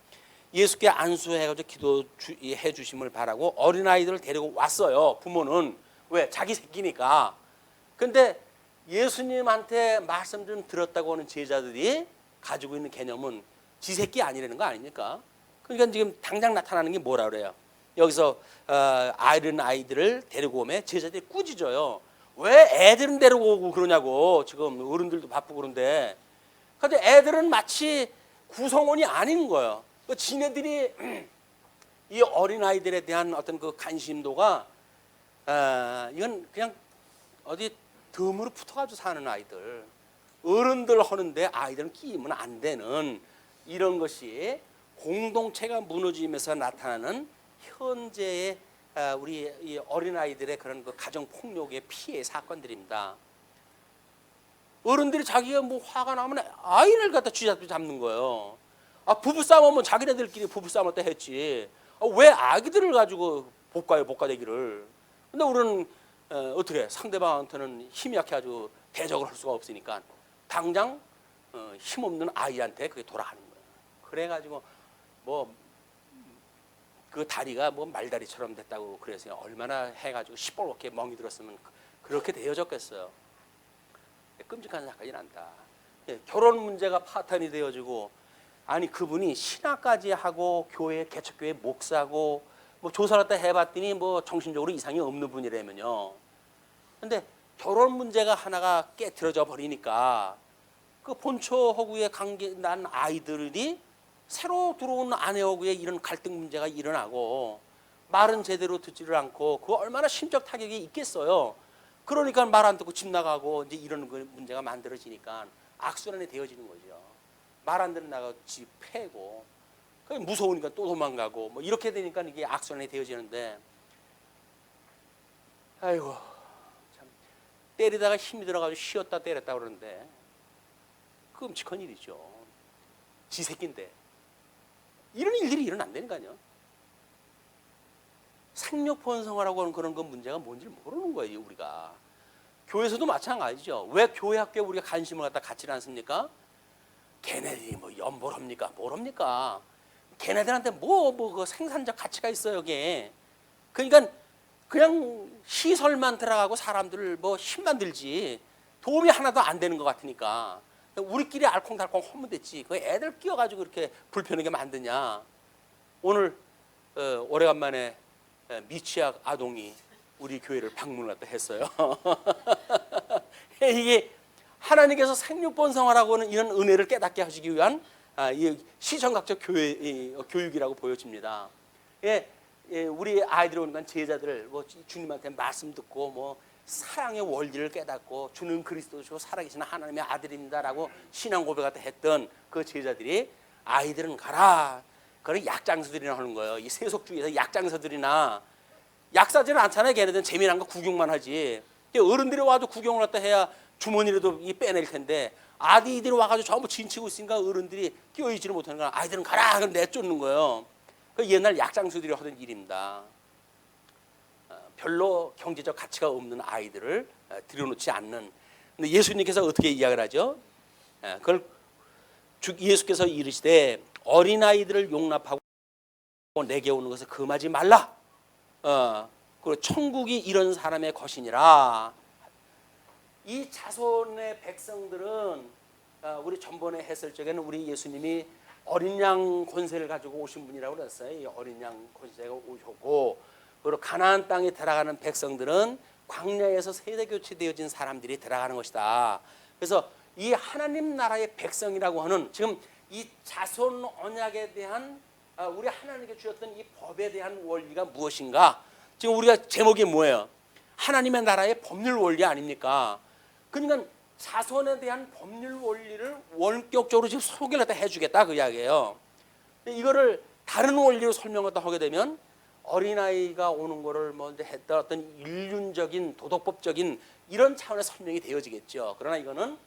예수께 안수해가지고 기도해 주심을 바라고 어린아이들을 데리고 왔어요. 부모는 왜? 자기 새끼니까. 근데 예수님한테 말씀 좀 들었다고 하는 제자들이 가지고 있는 개념은 지 새끼 아니라는 거 아닙니까? 그러니까 지금 당장 나타나는 게 뭐라 그래요? 여기서 어린아이들을 데리고 오면 제자들이 꾸짖어요. 왜 애들은 데리고 오고 그러냐고. 지금 어른들도 바쁘고 그런데. 근데 애들은 마치 구성원이 아닌 거예요. 지네들이 이 어린아이들에 대한 어떤 그 관심도가 이건 그냥 어디 덤으로 붙어가지고 사는 아이들. 어른들 하는데 아이들은 끼면 안 되는 이런 것이 공동체가 무너지면서 나타나는 현재의 우리 이 어린아이들의 그런 그 가정 폭력의 피해 사건들입니다. 어른들이 자기가 뭐 화가 나면 아이를 갖다 쥐잡고 잡는 거예요. 부부싸움 하면 자기네들끼리 부부싸움을 때 했지. 왜 아기들을 가지고 복가대기를. 근데 우리는 어떻게 상대방한테는 힘이 약해가지고 대적을 할 수가 없으니까 당장 힘없는 아이한테 그게 돌아가는 거예요. 그래가지고 뭐 그 다리가 뭐 말다리처럼 됐다고 그래서 얼마나 해가지고 시뻘겋게 멍이 들었으면 그렇게 되어졌겠어요. 끔찍한 사건이 난다. 결혼 문제가 파탄이 되어지고, 아니 그분이 신학까지 하고 교회 개척교회 목사고 뭐 조사를 다 해봤더니 뭐 정신적으로 이상이 없는 분이라면요. 근데 결혼 문제가 하나가 깨트려져 버리니까 그 본처하고의 관계 난 아이들이 새로 들어온 아내하고의 이런 갈등 문제가 일어나고 말은 제대로 듣지를 않고 그 얼마나 심적 타격이 있겠어요. 그러니까 말 안 듣고 집 나가고 이제 이런 문제가 만들어지니까 악순환이 되어지는 거죠. 말 안 듣는 나가 집 패고 무서우니까 또 도망가고 뭐 이렇게 되니까 이게 악순환이 되어지는데, 아이고 참 때리다가 힘이 들어가지고 쉬었다 때렸다 그러는데 끔찍한 일이죠. 지 새끼인데 이런 일들이 일어난다니까요. 생육번성하라고 하는 그런 그 문제가 뭔지 모르는 거예요. 우리가 교회에서도 마찬가지죠. 왜 교회 학교에 우리가 관심을 갖다 갖지 않습니까? 걔네들이 뭐 뭘 합니까? 뭘 합니까? 걔네들한테 그 생산적 가치가 있어요, 여기에. 그러니까 그냥 시설만 들어가고 사람들을 뭐 힘만 들지 도움이 하나도 안 되는 것 같으니까 우리끼리 알콩달콩 하면 됐지. 그 애들 끼워가지고 그렇게 불편하게 만드냐. 오늘 오래간만에 미취학 아동이 우리 교회를 방문을 했어요. 이게 하나님께서 생육번성하라고 하는 이런 은혜를 깨닫게 하시기 위한 시청각적 교육이라고 보여집니다. 우리 아이들이 오는 건 제자들 뭐 주님한테 말씀 듣고 뭐 사랑의 원리를 깨닫고 주는 그리스도시고 살아계신 하나님의 아들입니다라고 신앙 고백을 했던 그 제자들이 아이들은 가라. 그런 약장서들이나 하는 거예요. 이 세속주의에서 약장서들이나 약사지는 않잖아요. 걔네들은 재미난 거 구경만 하지. 어른들이 와도 구경을 갖다 해야 주머니라도 빼낼 텐데 아이들이 와가지고 전부 진치고 있으니까 어른들이 끼어있지를 못하는 거야. 아이들은 가라. 그럼 내쫓는 거예요. 그 옛날 약장서들이 하던 일입니다. 별로 경제적 가치가 없는 아이들을 들여놓지 않는. 근데 예수님께서 어떻게 이야기를 하죠? 그걸 예수께서 이르시되 어린아이들을 용납하고 내게 오는 것을 금하지 말라. 그리고 천국이 이런 사람의 것이니라. 이 자손의 백성들은 우리 전번에 했을 적에는 우리 예수님이 어린 양 권세를 가지고 오신 분이라고 그랬어요. 이 어린 양 권세가 오셨고, 그리고 가나안 땅에 들어가는 백성들은 광야에서 세대 교체되어진 사람들이 들어가는 것이다. 그래서 이 하나님 나라의 백성이라고 하는 지금 이 자손 언약에 대한 우리 하나님께 주셨던 이 법에 대한 원리가 무엇인가? 지금 우리가 제목이 뭐예요? 하나님의 나라의 법률 원리 아닙니까? 그러니까 자손에 대한 법률 원리를 원격적으로 지금 소개를 해주겠다 그 이야기예요. 이거를 다른 원리로 설명을 하게 되면 어린아이가 오는 거를 먼저 했던 어떤 인륜적인 도덕법적인 이런 차원의 설명이 되어지겠죠. 그러나 이거는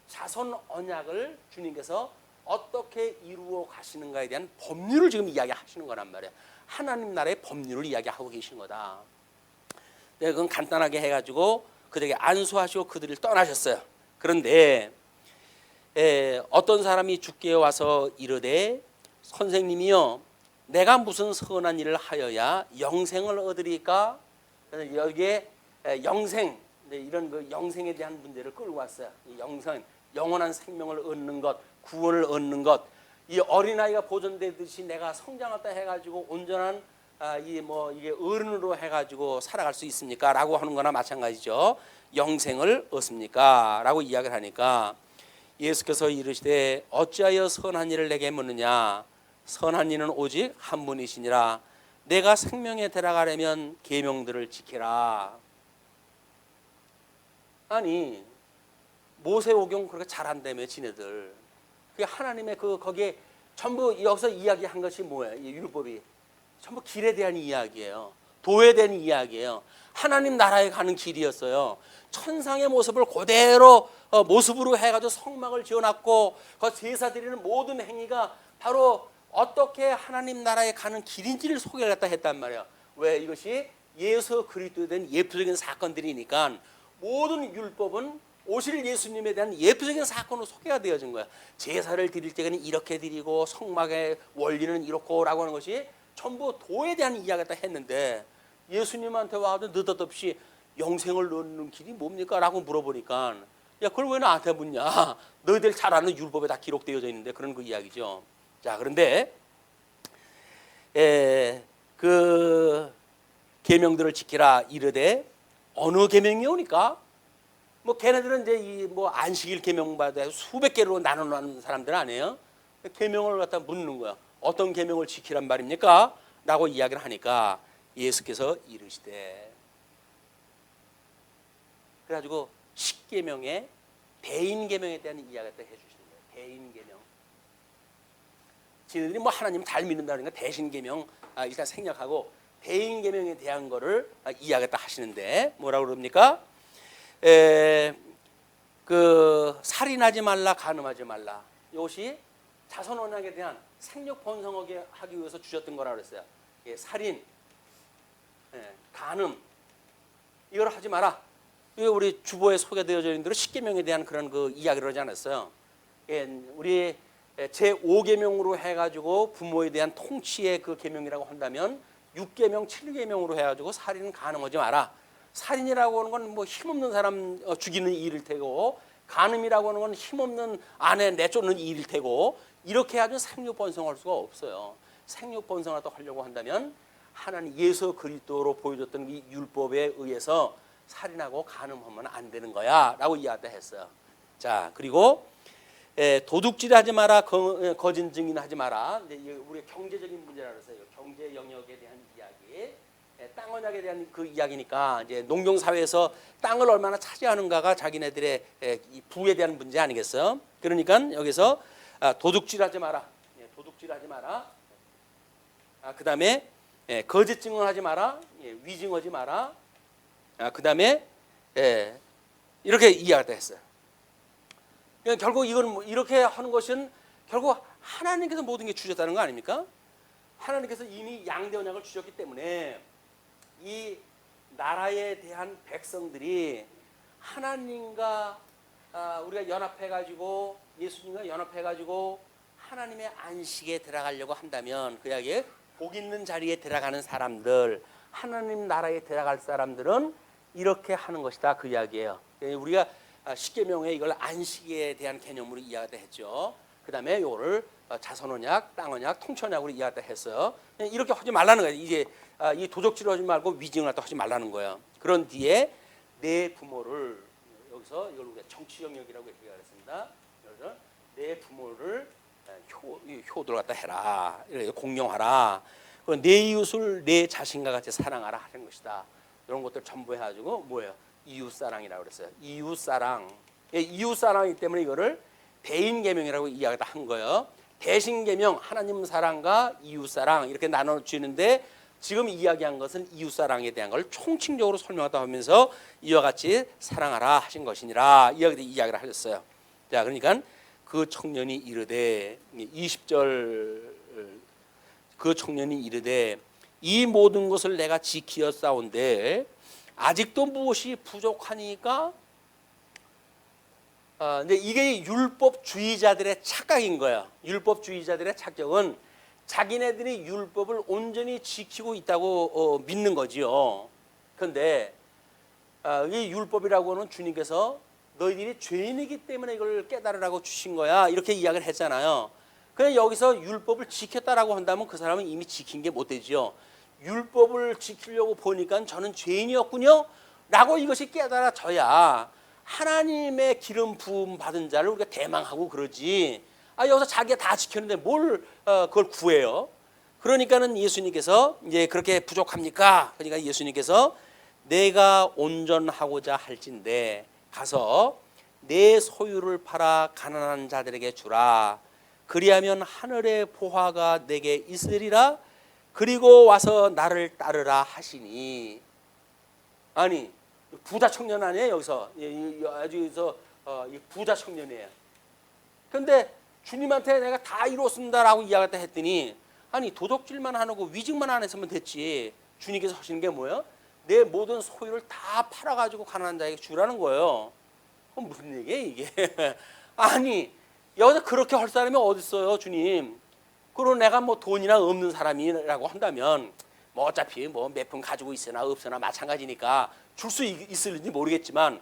자손 언약을 주님께서 어떻게 이루어 가시는가에 대한 법률을 지금 이야기하시는 거란 말이에요. 하나님 나라의 법률을 이야기하고 계신 거다. 네, 그건 간단하게 해가지고 그들에게 안수하시고 그들을 떠나셨어요. 그런데 어떤 사람이 주께 와서 이르되 선생님이요, 내가 무슨 선한 일을 하여야 영생을 얻으리까? 그래서 여기에 영생, 이런 그 영생에 대한 문제를 끌고 왔어요. 이 영생, 영원한 생명을 얻는 것, 구원을 얻는 것. 이 어린아이가 보존되듯이 내가 성장했다 해가지고 온전한 이게 어른으로 해가지고 살아갈 수 있습니까? 라고 하는 거나 마찬가지죠. 영생을 얻습니까? 라고 이야기를 하니까 예수께서 이르시되 어찌하여 선한 일을 내게 묻느냐? 선한 이는 오직 한 분이시니라. 내가 생명에 들어가려면 계명들을 지키라. 아니 모세오경 그렇게 잘한다며 지네들. 그게 하나님의 거기에 전부 여기서 이야기한 것이 뭐예요? 이 율법이 전부 길에 대한 이야기예요. 도에 대한 이야기예요. 하나님 나라에 가는 길이었어요. 천상의 모습을 그대로 모습으로 해가지고 성막을 지어놨고 그 제사 드리는 모든 행위가 바로 어떻게 하나님 나라에 가는 길인지를 소개를 갖다 했단 말이에요. 왜? 이것이 예수 그리스도에 대한 예표적인 사건들이니까 모든 율법은 오실 예수님에 대한 예표적인 사건으로 소개가 되어진 거야. 제사를 드릴 때는 이렇게 드리고 성막의 원리는 이렇고라고 하는 것이 전부 도에 대한 이야기를 다 했는데 예수님한테 와도 느닷없이 영생을 얻는 길이 뭡니까? 라고 물어보니까 야 그걸 왜 나한테 묻냐? 너희들 잘 아는 율법에 다 기록되어져 있는데 그런 그 이야기죠. 자 그런데 그 계명들을 지키라 이르되 어느 계명이 오니까 뭐 걔네들은 이제 이 뭐 안식일 계명받아 수백 개로 나눠놓은 사람들 아니에요. 계명을 갖다 묻는 거야. 어떤 계명을 지키란 말입니까? 라고 이야기를 하니까 예수께서 이르시되 그래가지고 십계명의 대인 계명에 대한 이야기를 해주시는 거예요. 대인 계명. 지네들이 뭐 하나님 잘 믿는다니까 대신 계명 일단 생략하고 대인 계명에 대한 거를 이야기했다 하시는데 뭐라고 그럽니까? 그 살인하지 말라, 간음하지 말라. 이것이 자손 언약에 대한 생육 번성하게 하기 위해서 주셨던 거라 그랬어요. 살인, 간음 이걸 하지 마라. 이게 우리 주보에 소개되어져 있는 대로 십계명에 대한 그런 그 이야기를 하지 않았어요. 우리 제5계명으로 해가지고 부모에 대한 통치의 그 계명이라고 한다면 6계명, 7계명으로 해가지고 살인 간음하지 마라. 살인이라고 하는 건 뭐 힘없는 사람 죽이는 일일 테고 간음이라고 하는 건 힘없는 아내 내쫓는 일일 테고 이렇게 해가지고 생육 번성할 수가 없어요. 생육 번성을 또 하려고 한다면 하나님 예수 그리스도로 보여줬던 이 율법에 의해서 살인하고 간음하면 안 되는 거야 라고 이야기했어요. 자 그리고 도둑질하지 마라, 거짓 증인하지 마라. 이제 우리 경제적인 문제라 그랬어요. 경제 영역에 대한 이야기, 땅 언약에 대한 그 이야기니까 이제 농경 사회에서 땅을 얼마나 차지하는가가 자기네들의 이 부에 대한 문제 아니겠어요? 그러니까 여기서 도둑질하지 마라, 도둑질하지 마라. 그다음에 거짓 증언하지 마라, 위증하지 마라. 그다음에 이렇게 이야기를 했어요. 결국 이건 이렇게 하는 것은 결국 하나님께서 모든 게 주셨다는 거 아닙니까? 하나님께서 이미 양대 언약을 주셨기 때문에 이 나라에 대한 백성들이 하나님과 우리가 연합해가지고 예수님과 연합해가지고 하나님의 안식에 들어가려고 한다면 그 이야기에 복 있는 자리에 들어가는 사람들, 하나님 나라에 들어갈 사람들은 이렇게 하는 것이다 그 이야기예요. 우리가 십계명에 이걸 안식에 대한 개념으로 이야기했죠. 그 다음에 이거를 자선언약, 땅언약, 통치언약으로 이야기했어요. 이렇게 하지 말라는 거예요. 이제 이 도적질을 하지 말고 위증을 하지 말라는 거예요. 그런 뒤에 내 부모를 여기서 이걸 우리가 정치 영역이라고 얘기했습니다. 그래서 내 부모를 효도를 갖다 해라, 공경하라. 내 이웃을 내 자신과 같이 사랑하라 하는 것이다. 이런 것들 전부 해가지고 뭐예요? 이웃사랑이라고 그랬어요. 이웃사랑. 이웃사랑이기 때문에 이거를 대인계명이라고 이야기를 한 거예요. 대신계명, 하나님 사랑과 이웃사랑 이렇게 나눠주는데 지금 이야기한 것은 이웃사랑에 대한 걸 총칭적으로 설명하다 하면서 이와 같이 사랑하라 하신 것이니라 이야기를 하셨어요. 자, 그러니까 그 청년이 이르되 20절 그 청년이 이르되 이 모든 것을 내가 지키었사온데 아직도 무엇이 부족하니까 근데 이게 율법주의자들의 착각인 거예요. 율법주의자들의 착각은 자기네들이 율법을 온전히 지키고 있다고 믿는 거지요. 그런데 이 율법이라고 하는 주님께서 너희들이 죄인이기 때문에 이걸 깨달으라고 주신 거야 이렇게 이야기를 했잖아요. 그냥 여기서 율법을 지켰다라고 한다면 그 사람은 이미 지킨 게 못 되지요. 율법을 지키려고 보니까 저는 죄인이었군요 라고 이것이 깨달아져야 하나님의 기름 부음 받은 자를 우리가 대망하고 그러지. 여기서 자기가 다 지켰는데 뭘 그걸 구해요? 그러니까는 예수님께서 이제 그렇게 부족합니까? 그러니까 예수님께서 내가 온전하고자 할진대 가서 내 소유를 팔아 가난한 자들에게 주라. 그리하면 하늘의 보화가 내게 있으리라. 그리고 와서 나를 따르라 하시니. 아니 부자 청년 아니에요 여기서. 아주 이 부자 청년이에요. 그런데 주님한테 내가 다 이뤘습니다라고 이야기했다 했더니 아니 도덕질만 안 하고 위증만 안 했으면 됐지. 주님께서 하시는 게 뭐예요? 내 모든 소유를 다 팔아가지고 가난한 자에게 주라는 거예요. 그럼 무슨 얘기예요 이게? 아니 여기서 그렇게 할 사람이 어디 있어요 주님? 그리고 내가 뭐 돈이나 없는 사람이라고 한다면 뭐 어차피 뭐 몇 푼 가지고 있으나 없으나 마찬가지니까 줄 수 있을지 모르겠지만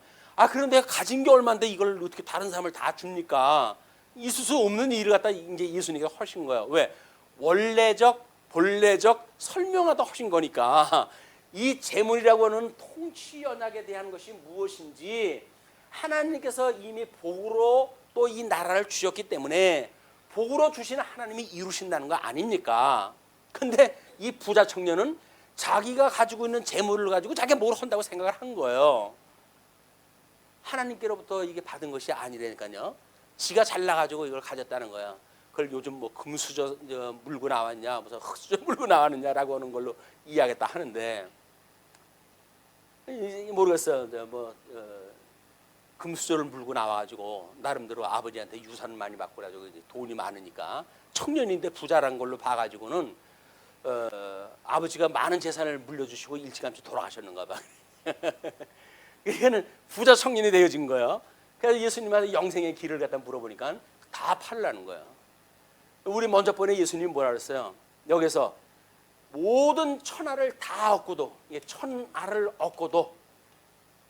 그런데 내가 가진 게 얼마인데 이걸 어떻게 다른 사람을 다 줍니까? 있을 수 없는 일을 갖다 이제 예수님께서 하신 거예요. 왜? 원래적 본래적 설명하다 하신 거니까. 이 재물이라고 하는 통치 언약에 대한 것이 무엇인지 하나님께서 이미 복으로 또 이 나라를 주셨기 때문에 복으로 주신 하나님이 이루신다는 거 아닙니까? 근데 이 부자 청년은 자기가 가지고 있는 재물을 가지고 자기가 뭘 한다고 생각을 한 거예요. 하나님께로부터 이게 받은 것이 아니라니까요. 지가 잘나가지고 이걸 가졌다는 거야. 그걸 요즘 뭐 금수저 물고 나왔냐, 무슨 흙수저 물고 나왔느냐라고 하는 걸로 이야기했다 하는데 모르겠어요. 금수저를 물고 나와가지고 나름대로 아버지한테 유산 많이 받고 그래가지고 돈이 많으니까 청년인데 부자란 걸로 봐가지고는 아버지가 많은 재산을 물려주시고 일찌감치 돌아가셨는가 봐. 그러니까는 부자 청년이 되어진 거예요. 그래서 예수님한테 영생의 길을 갖다 물어보니까 다 팔라는 거예요. 우리 먼저 번에 예수님이 뭐라 그랬어요? 여기서 모든 천하를 다 얻고도, 천하를 얻고도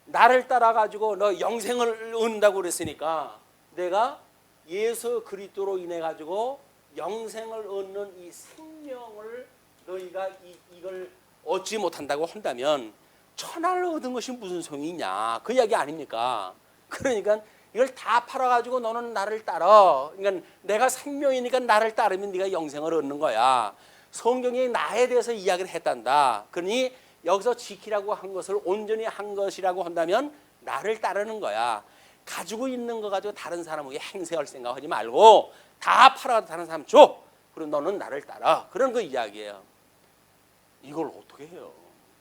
나를 따라가지고 너 영생을 얻는다고 그랬으니까 내가 예수 그리스도로 인해 가지고 영생을 얻는 이 생명을 너희가 이걸 얻지 못한다고 한다면 천하를 얻은 것이 무슨 소용이 있냐, 그 이야기 아닙니까? 그러니까 이걸 다 팔아가지고 너는 나를 따라. 그러니까 내가 생명이니까 나를 따르면 네가 영생을 얻는 거야. 성경이 나에 대해서 이야기를 했단다. 그러니 여기서 지키라고 한 것을 온전히 한 것이라고 한다면 나를 따르는 거야. 가지고 있는 거 가지고 다른 사람에게 행세할 생각하지 말고 다 팔아가지고 다른 사람 줘. 그리고 너는 나를 따라. 그런 그 이야기예요. 이걸 어떻게 해요?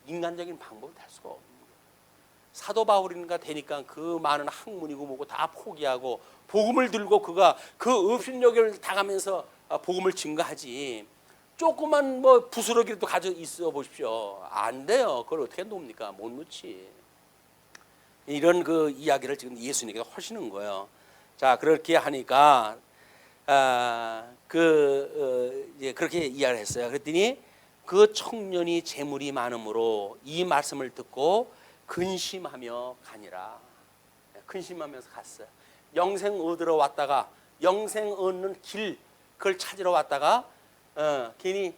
인간적인 방법이 될 수가 없는 거예요. 사도 바울인가 되니까 그 많은 학문이고 뭐고 다 포기하고 복음을 들고 그가 그 업신여기를 당하면서 복음을 증거하지. 조그만 뭐 부스러기라도 가져 있어 보십시오. 안 돼요. 그걸 어떻게 놓습니까? 못 놓지. 이런 그 이야기를 지금 예수님께서 하시는 거예요. 자, 그렇게 하니까 그렇게 이야기를 했어요. 그랬더니 그 청년이 재물이 많으므로 이 말씀을 듣고 근심하며 가니라. 근심하면서 갔어요. 영생 얻으러 왔다가 영생 얻는 길 그걸 찾으러 왔다가 괜히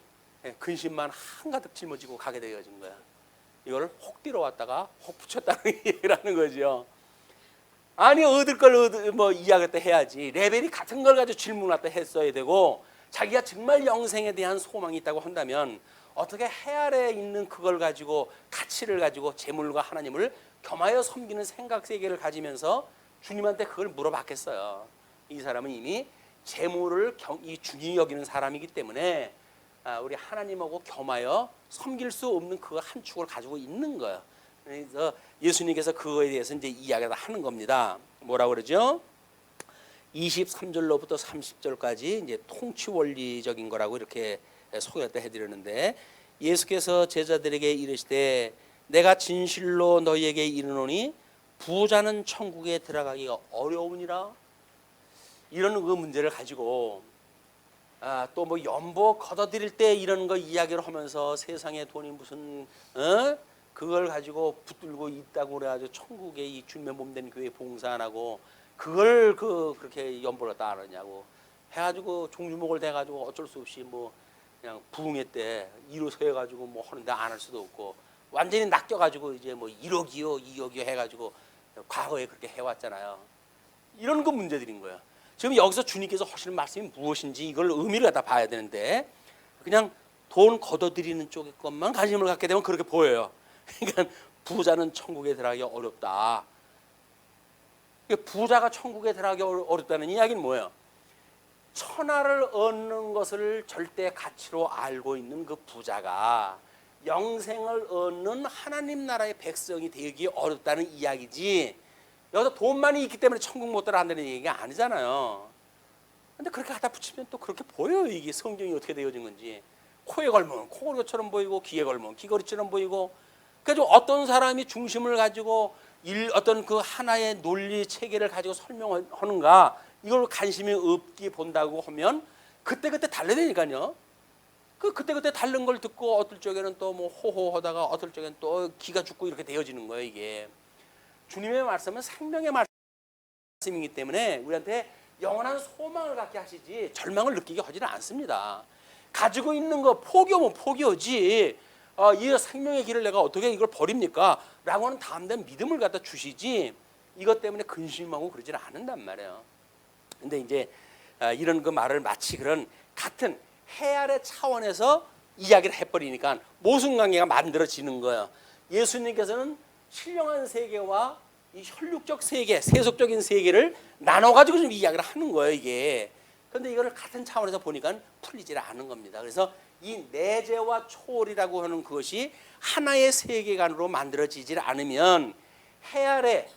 근심만 한가득 짊어지고 가게 되어진 거야. 이걸 혹 뒤로 왔다가 혹 붙였다는 얘기를 하는 거죠. 아니 얻을 걸 뭐 이야기했다 해야지. 레벨이 같은 걸 가지고 질문했다 했어야 되고 자기가 정말 영생에 대한 소망이 있다고 한다면 어떻게 해 아래에 있는 그걸 가지고 가치를 가지고 재물과 하나님을 겸하여 섬기는 생각 세계를 가지면서 주님한테 그걸 물어봤겠어요. 이 사람은 이미 재물을 이 중히 여기는 사람이기 때문에 우리 하나님하고 겸하여 섬길 수 없는 그 한 축을 가지고 있는 거예요. 그래서 예수님께서 그거에 대해서 이제 이야기를 하는 겁니다. 뭐라고 그러죠? 23절로부터 30절까지 이제 통치 원리적인 거라고 이렇게 소개를 해드렸는데 예수께서 제자들에게 이르시되 내가 진실로 너희에게 이르노니 부자는 천국에 들어가기가 어려우니라. 이런 그 문제를 가지고 또 뭐 연보 걷어들일 때 이런 거 이야기를 하면서 세상에 돈이 무슨 그걸 가지고 붙들고 있다고 그래가지고 천국에 이 주님의 몸된 교회 봉사 안 하고 그걸 그렇게 연보를 따르냐고 해가지고 종주목을 대가지고 어쩔 수 없이 뭐 그냥 부흥회 때 일어서 해가지고 뭐 하는데 안 할 수도 없고 완전히 낚여가지고 이제 뭐 1억이요 2억이요 해가지고 과거에 그렇게 해왔잖아요. 이런 그 문제들인 거예요. 지금 여기서 주님께서 하시는 말씀이 무엇인지 이걸 의미를 갖다 봐야 되는데 그냥 돈 걷어들이는 쪽의 것만 관심을 갖게 되면 그렇게 보여요. 그러니까 부자는 천국에 들어가기 어렵다. 부자가 천국에 들어가기 어렵다는 이야기는 뭐예요? 천하를 얻는 것을 절대 가치로 알고 있는 그 부자가 영생을 얻는 하나님 나라의 백성이 되기 어렵다는 이야기지, 여기서 돈만이 있기 때문에 천국 못 들어간다는 얘기가 아니잖아요. 근데 그렇게 갖다 붙이면 또 그렇게 보여요. 이게 성경이 어떻게 되어진 건지. 코에 걸면 코걸이처럼 보이고 귀에 걸면 귀걸이처럼 보이고. 그래서 어떤 사람이 중심을 가지고 어떤 그 하나의 논리 체계를 가지고 설명하는가, 이걸 관심이 없게 본다고 하면 그때그때 달라되니까요. 그때그때 다른 걸 듣고 어떨 적에는 또 뭐 호호하다가 어떨 적에는 또 기가 죽고 이렇게 되어지는 거예요. 이게 주님의 말씀은 생명의 말씀이기 때문에 우리한테 영원한 소망을 갖게 하시지 절망을 느끼게 하지는 않습니다. 가지고 있는 거 포기하면 포기하지, 이 생명의 길을 내가 어떻게 이걸 버립니까? 라고 하는 담대한 믿음을 갖다 주시지, 이것 때문에 근심하고 그러지는 않는단 말이에요. 근데 이제 이런 그 말을 마치 그런 같은 해 아래 차원에서 이야기를 해버리니까 모순관계가 만들어지는 거예요. 예수님께서는 신령한 세계와 이 혈육적 세계, 세속적인 세계를 나눠가지고 좀 이야기를 하는 거예요, 이게. 그런데 이거를 같은 차원에서 보니까 풀리질 않은 겁니다. 그래서 이 내재와 초월이라고 하는 그것이 하나의 세계관으로 만들어지질 않으면 해 아래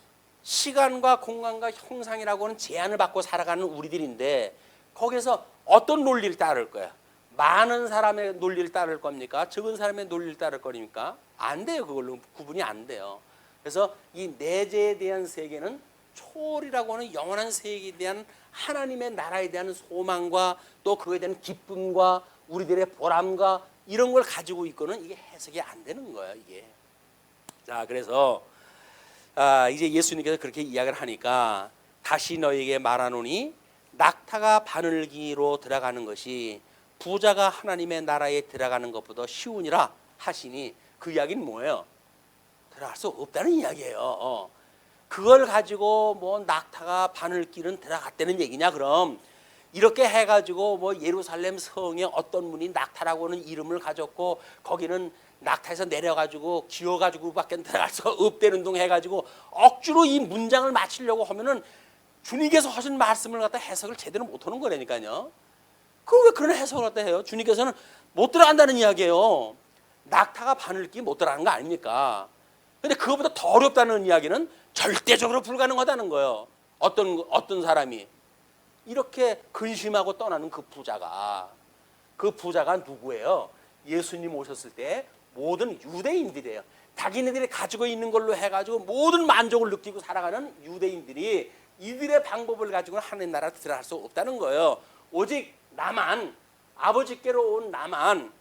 시간과 공간과 형상이라고 하는 제한을 받고 살아가는 우리들인데, 거기에서 어떤 논리를 따를 거야? 많은 사람의 논리를 따를 겁니까? 적은 사람의 논리를 따를 겁니까? 안 돼요. 그걸로 구분이 안 돼요. 그래서 이 내재에 대한 세계는 초월이라고 하는 영원한 세계에 대한 하나님의 나라에 대한 소망과 또 그거에 대한 기쁨과 우리들의 보람과 이런 걸 가지고 있고는 이게 해석이 안 되는 거예요, 이게. 자, 그래서 이제 예수님께서 그렇게 이야기를 하니까 다시 너에게 말하노니 낙타가 바늘기로 들어가는 것이 부자가 하나님의 나라에 들어가는 것보다 쉬우니라 하시니, 그 이야기는 뭐예요? 들어갈 수 없다는 이야기예요. 그걸 가지고 뭐 낙타가 바늘길은 들어갔다는 얘기냐? 그럼 이렇게 해가지고 뭐 예루살렘 성에 어떤 분이 낙타라고 하는 이름을 가졌고 거기는 낙타에서 내려가지고 기어가지고밖에 들어갈 수가 없다는 둥 해가지고 억지로 이 문장을 맞추려고 하면은 주님께서 하신 말씀을 갖다 해석을 제대로 못하는 거라니까요. 그 왜 그런 해석을 갖다 해요? 주님께서는 못 들어간다는 이야기예요. 낙타가 바늘길 못 들어가는 거 아닙니까? 근데 그것보다 더 어렵다는 이야기는 절대적으로 불가능하다는 거예요. 어떤 사람이 이렇게 근심하고 떠나는 그 부자가 누구예요? 예수님 오셨을 때 모든 유대인들이에요. 자기네들이 가지고 있는 걸로 해가지고 모든 만족을 느끼고 살아가는 유대인들이 이들의 방법을 가지고는 하나님 나라에 들어갈 수 없다는 거예요. 오직 나만, 아버지께로 온 나만,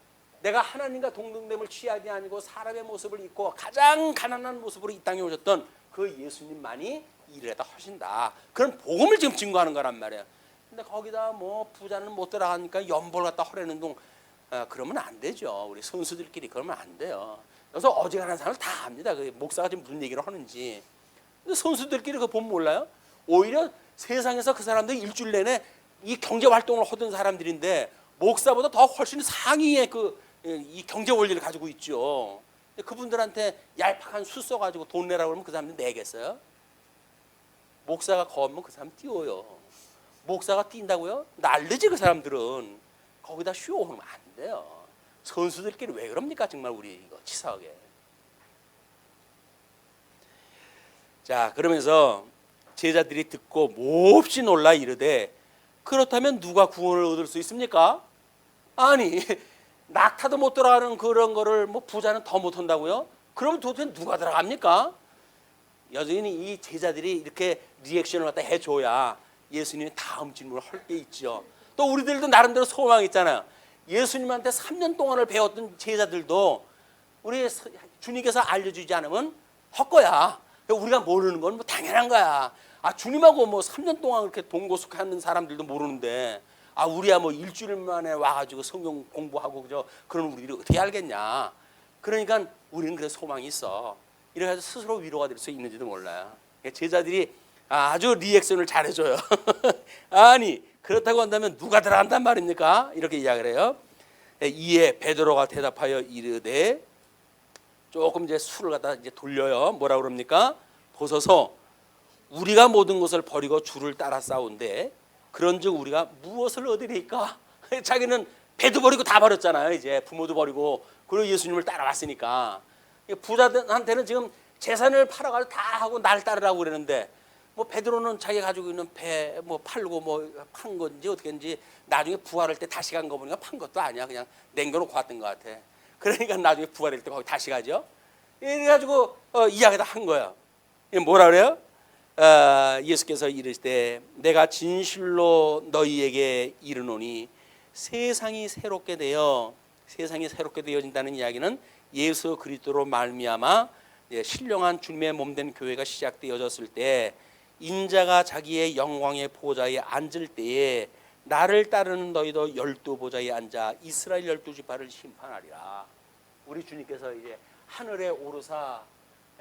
내가 하나님과 동등됨을 취하지 아니고 사람의 모습을 입고 가장 가난한 모습으로 이 땅에 오셨던 그 예수님만이 일을 다 하신다. 그런 복음을 지금 증거하는 거란 말이에요. 근데 거기다 뭐 부자는 못 들어가니까 연볼 갖다 허라는 동, 그러면 안 되죠. 우리 선수들끼리 그러면 안 돼요. 그래서 어지간한 사람을 다 압니다. 그 목사가 지금 무슨 얘기를 하는지. 근데 선수들끼리 그거 보면 몰라요? 오히려 세상에서 그 사람들이 일주일 내내 이 경제 활동을 하던 사람들인데 목사보다 더 훨씬 상위의 이 경제 원리를 가지고 있죠. 그분들한테 얄팍한 수 써가지고 돈 내라고 그러면 그 사람들 내겠어요? 목사가 거하면 그 사람 띄워요. 목사가 뛴다고요? 날르지 그 사람들은. 거기다 쇼하면 안 돼요. 선수들끼리 왜 그럽니까? 정말 우리 이거 치사하게. 자, 그러면서 제자들이 듣고 몹시 놀라 이르되, 그렇다면 누가 구원을 얻을 수 있습니까? 아니, 낙타도 못 들어가는 그런 거를 뭐 부자는 더 못한다고요? 그럼 도대체 누가 들어갑니까? 여전히 이 제자들이 이렇게 리액션을 갖다 해줘야 예수님이 다음 질문을 할 게 있죠. 또 우리들도 나름대로 소망이 있잖아요. 예수님한테 3년 동안을 배웠던 제자들도 우리 주님께서 알려주지 않으면 헛거야. 우리가 모르는 건 뭐 당연한 거야. 주님하고 뭐 3년 동안 그렇게 동고숙하는 사람들도 모르는데, 우리야 뭐 일주일 만에 와가지고 성경 공부하고 그런 우리들이 어떻게 알겠냐. 그러니까 우리는 그래서 소망이 있어. 이래가지고 스스로 위로가 될 수 있는지도 몰라요. 제자들이 아주 리액션을 잘해줘요. 아니, 그렇다고 한다면 누가 들어간단 말입니까? 이렇게 이야기를 해요. 이에 베드로가 대답하여 이르되, 조금 이제 술을 갖다 이제 돌려요. 뭐라 그럽니까? 보소서, 우리가 모든 것을 버리고 주를 따라 싸운데 그런즉 우리가 무엇을 얻으리까? 자기는 배도 버리고 다 버렸잖아요. 이제 부모도 버리고 그리고 예수님을 따라왔으니까. 부자들한테는 지금 재산을 팔아가지고 다 하고 날 따르라고 그러는데 뭐 베드로는 자기 가지고 있는 배 뭐 팔고 뭐 판 건지 어떻게인지 나중에 부활할 때 다시 간 거 보니까 판 것도 아니야. 그냥 남겨놓고 왔던 것 같아. 그러니까 나중에 부활할 때 거기 다시 가죠. 이래가지고 이야기를 한 거야. 뭐라 그래요? 예수께서 이르시되 내가 진실로 너희에게 이르노니 세상이 새롭게 되어진다는 이야기는 예수 그리스도로 말미암아 신령한 주님의 몸된 교회가 시작되어졌을 때 인자가 자기의 영광의 보좌에 앉을 때에 나를 따르는 너희도 12보좌에 앉아 이스라엘 12지파를 심판하리라. 우리 주님께서 이제 하늘에 오르사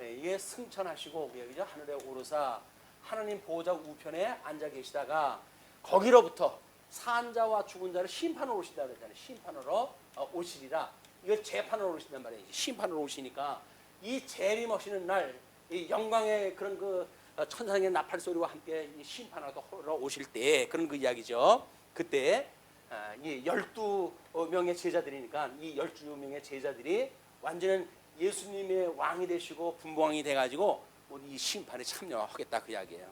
이게 승천하시고 그죠? 하늘에 오르사 하나님 보좌 우편에 앉아 계시다가 거기로부터 산 자와 죽은 자를 심판으로 오신다 그랬잖아요. 심판으로 오시리라. 이걸 재판으로 오신단 말이에요. 심판으로 오시니까 이 재림하시는 날 이 영광의 그런 그 천상의 나팔 소리와 함께 심판하러 오실 때 그런 그 이야기죠. 그때 이 12명의 제자들이니까 이 12명의 제자들이 완전히 예수님의 왕이 되시고 분봉왕이 돼가지고 이 심판에 참여하겠다 그 이야기예요.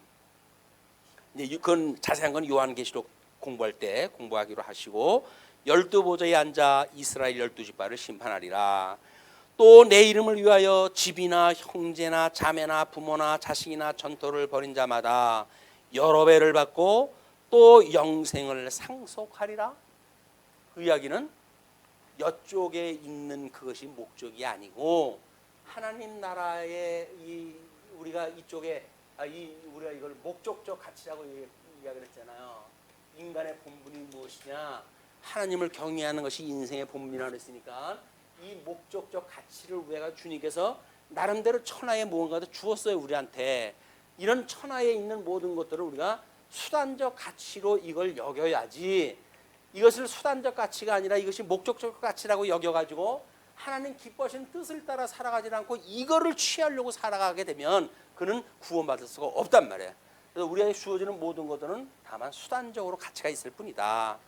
이제 그건 자세한 건 요한계시록 공부할 때 공부하기로 하시고 12보좌에 앉아 이스라엘 12지파를 심판하리라. 또 내 이름을 위하여 집이나 형제나 자매나 부모나 자식이나 전토를 벌인 자마다 여러 배를 받고 또 영생을 상속하리라. 그 이야기는 이쪽에 있는 그것이 목적이 아니고 하나님 나라의 우리가 이쪽에 우리가 이걸 목적적 가치라고 이야기를 했잖아요. 인간의 본분이 무엇이냐? 하나님을 경외하는 것이 인생의 본분이라고 했으니까 이 목적적 가치를 우리가 주님께서 나름대로 천하의 무언가도 주었어요. 우리한테 이런 천하에 있는 모든 것들을 우리가 수단적 가치로 이걸 여겨야지 이것을 수단적 가치가 아니라 이것이 목적적 가치라고 여겨가지고 하나님 기뻐하시는 뜻을 따라 살아가지 않고 이거를 취하려고 살아가게 되면 그는 구원받을 수가 없단 말이에요. 그래서 우리에게 주어지는 모든 것들은 다만 수단적으로 가치가 있을 뿐이다.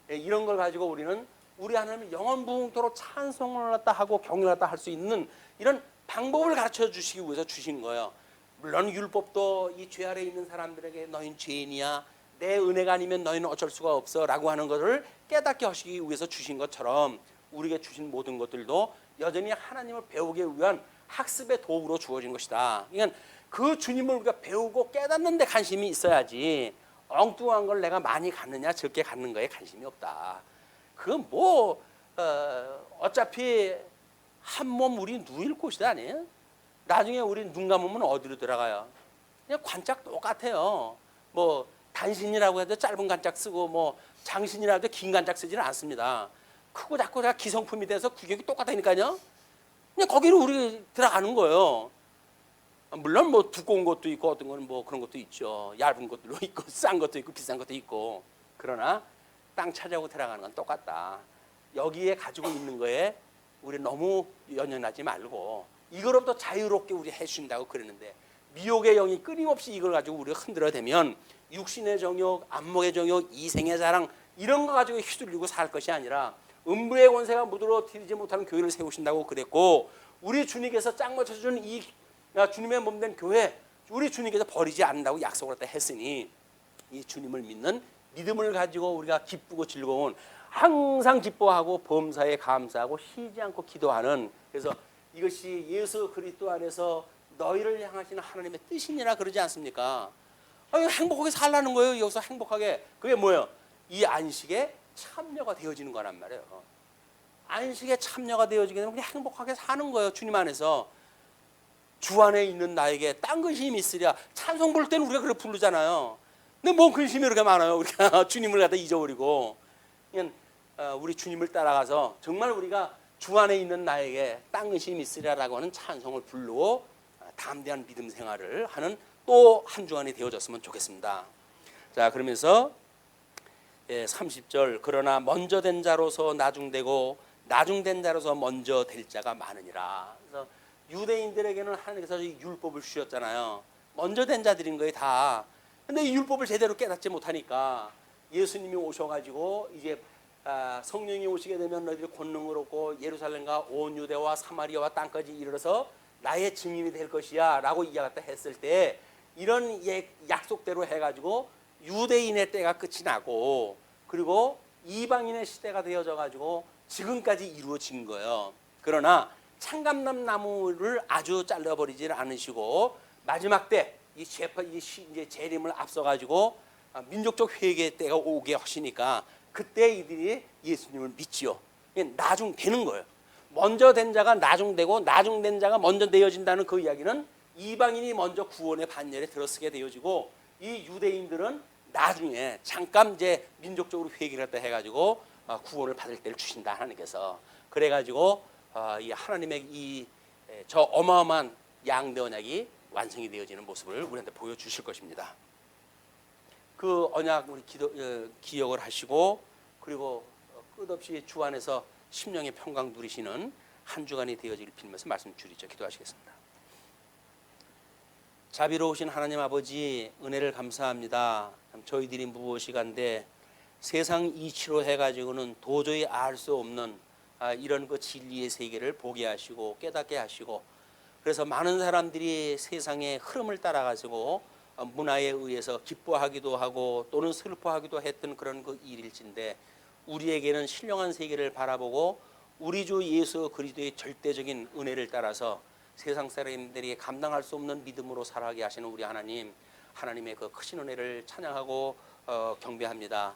이런 걸 가지고 우리는 우리 하나님을 영원부흥토록 찬송을 갖다 하고 경외를 갖다 할 수 있는 이런 방법을 가르쳐 주시기 위해서 주신 거예요. 물론 율법도 이 죄 아래에 있는 사람들에게 너희는 죄인이야. 내 은혜가 아니면 너희는 어쩔 수가 없어 라고 하는 것을 깨닫게 하시기 위해서 주신 것처럼 우리에게 주신 모든 것들도 여전히 하나님을 배우기 위한 학습의 도구로 주어진 것이다. 그러니까 그 주님을 우리가 배우고 깨닫는 데 관심이 있어야지 엉뚱한 걸 내가 많이 갖느냐 적게 갖는 거에 관심이 없다. 그건 뭐 어차피 한 몸 우리 누일 곳이 아니에요. 나중에 우리 눈 감으면 어디로 들어가요? 그냥 관짝 똑같아요. 뭐 단신이라고 해도 짧은 관짝 쓰고 뭐 장신이라도 긴 관짝 쓰지는 않습니다. 크고 작고 다 기성품이 돼서 구경이 똑같다니까요. 그냥 거기로 우리 들어가는 거예요. 물론 뭐 두꺼운 것도 있고 어떤 거는 뭐 그런 것도 있죠. 얇은 것도 있고 싼 것도 있고 비싼 것도 있고. 그러나 땅 차지하고 들어가는 건 똑같다. 여기에 가지고 있는 거에 우리 너무 연연하지 말고 이거로부터 자유롭게 우리 해준다고 그러는데 미혹의 영이 끊임없이 이걸 가지고 우리가 흔들어대면 육신의 정욕, 안목의 정욕, 이생의 자랑 이런 거 가지고 휘둘리고 살 것이 아니라 음부의 권세가 무드러뜨리지 못하는 교회를 세우신다고 그랬고 우리 주님께서 짝 맞춰준 이 주님의 몸된 교회 우리 주님께서 버리지 않는다고 약속을 했다 했으니 이 주님을 믿는 믿음을 가지고 우리가 기쁘고 즐거운 항상 기뻐하고 범사에 감사하고 쉬지 않고 기도하는 그래서 이것이 예수 그리스도 안에서 너희를 향하시는 하나님의 뜻이니라 그러지 않습니까? 행복하게 살라는 거예요. 여기서 행복하게 그게 뭐예요? 이 안식에 참여가 되어지는 거란 말이에요. 안식에 참여가 되어지게 되면 그냥 행복하게 사는 거예요. 주님 안에서 주 안에 있는 나에게 딴 근심이 있으랴. 찬송 부를 때는 우리가 그렇게 부르잖아요. 근데 뭔 근심이 그렇게 많아요. 우리가 주님을 갖다 잊어버리고 그냥 우리 주님을 따라가서 정말 우리가 주 안에 있는 나에게 딴 근심이 있으랴라고 하는 찬송을 부르고 담대한 믿음 생활을 하는 또 한 주간이 되어졌으면 좋겠습니다. 자 그러면서 30절 그러나 먼저 된 자로서 나중되고 나중된 자로서 먼저 될 자가 많으니라. 그래서 유대인들에게는 하나님께서 이 율법을 주셨잖아요. 먼저 된 자들인 거예요 다. 근데 이 율법을 제대로 깨닫지 못하니까 예수님이 오셔가지고 이제 성령이 오시게 되면 너희들이 권능을 얻고 예루살렘과 온 유대와 사마리아와 땅까지 이르러서 나의 증인이 될 것이야 라고 이야기했다 했을 때 이런 약속대로 해가지고 유대인의 때가 끝이 나고 그리고 이방인의 시대가 되어져 가지고 지금까지 이루어진 거예요. 그러나 창감람 나무를 아주 잘라버리지 않으시고 마지막 때 이제 재림을 앞서 가지고 민족적 회개 때가 오게 하시니까 그때 이들이 예수님을 믿지요. 나중되는 거예요. 먼저 된 자가 나중되고 나중된 자가 먼저 되어진다는 그 이야기는 이방인이 먼저 구원의 반열에 들어서게 되어지고 이 유대인들은 나중에 잠깐 이제 민족적으로 회개를 했다 해가지고 구원을 받을 때를 주신다 하나님께서. 그래가지고 이 하나님의 이 저 어마어마한 양대 언약이 완성이 되어지는 모습을 우리한테 보여주실 것입니다. 그 언약 우리 기억을 하시고 그리고 끝없이 주 안에서 심령의 평강 누리시는 한 주간이 되어지길 빌면서 말씀 줄이죠. 기도하시겠습니다. 자비로우신 하나님 아버지 은혜를 감사합니다. 저희들이 무엇이간데 세상 이치로 해가지고는 도저히 알 수 없는 이런 그 진리의 세계를 보게 하시고 깨닫게 하시고 그래서 많은 사람들이 세상의 흐름을 따라가지고 문화에 의해서 기뻐하기도 하고 또는 슬퍼하기도 했던 그런 그 일일진데 우리에게는 신령한 세계를 바라보고 우리 주 예수 그리스도의 절대적인 은혜를 따라서 세상 사람들이 감당할 수 없는 믿음으로 살아가게 하시는 우리 하나님, 하나님의 그 크신 은혜를 찬양하고 경배합니다.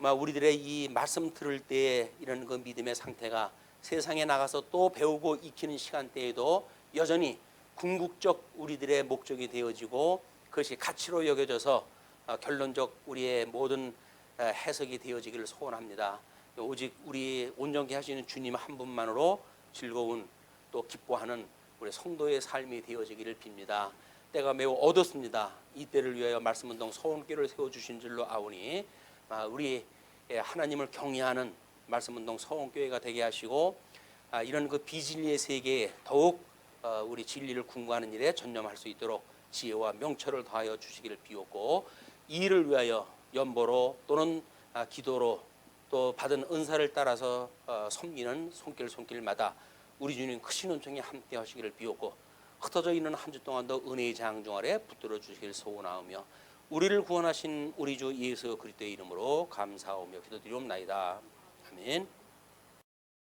우리들의 이 말씀 들을 때에 이런 그 믿음의 상태가 세상에 나가서 또 배우고 익히는 시간대에도 여전히 궁극적 우리들의 목적이 되어지고 그것이 가치로 여겨져서 결론적 우리의 모든 해석이 되어지기를 소원합니다. 오직 우리 온전케 하시는 주님 한 분만으로 즐거운 또 기뻐하는 우리 성도의 삶이 되어지기를 빕니다. 때가 매우 어둡습니다. 이 때를 위하여 말씀운동 소원교를 세워주신 줄로 아오니 우리 하나님을 경외하는 말씀운동 소원교회가 되게 하시고 이런 그 비진리의 세계에 더욱 우리 진리를 궁구하는 일에 전념할 수 있도록 지혜와 명철을 더하여 주시기를 비옵고 이 일을 위하여 연보로 또는 기도로 또 받은 은사를 따라서 섬기는 손길마다 우리 주님 크신 은총이 함께 하시기를 비옵고 흩어져 있는 한 주 동안도 은혜의 장중 아래 붙들어 주시기를 소원하오며 우리를 구원하신 우리 주 예수 그리스도의 이름으로 감사하오며 기도드리옵나이다. 아멘.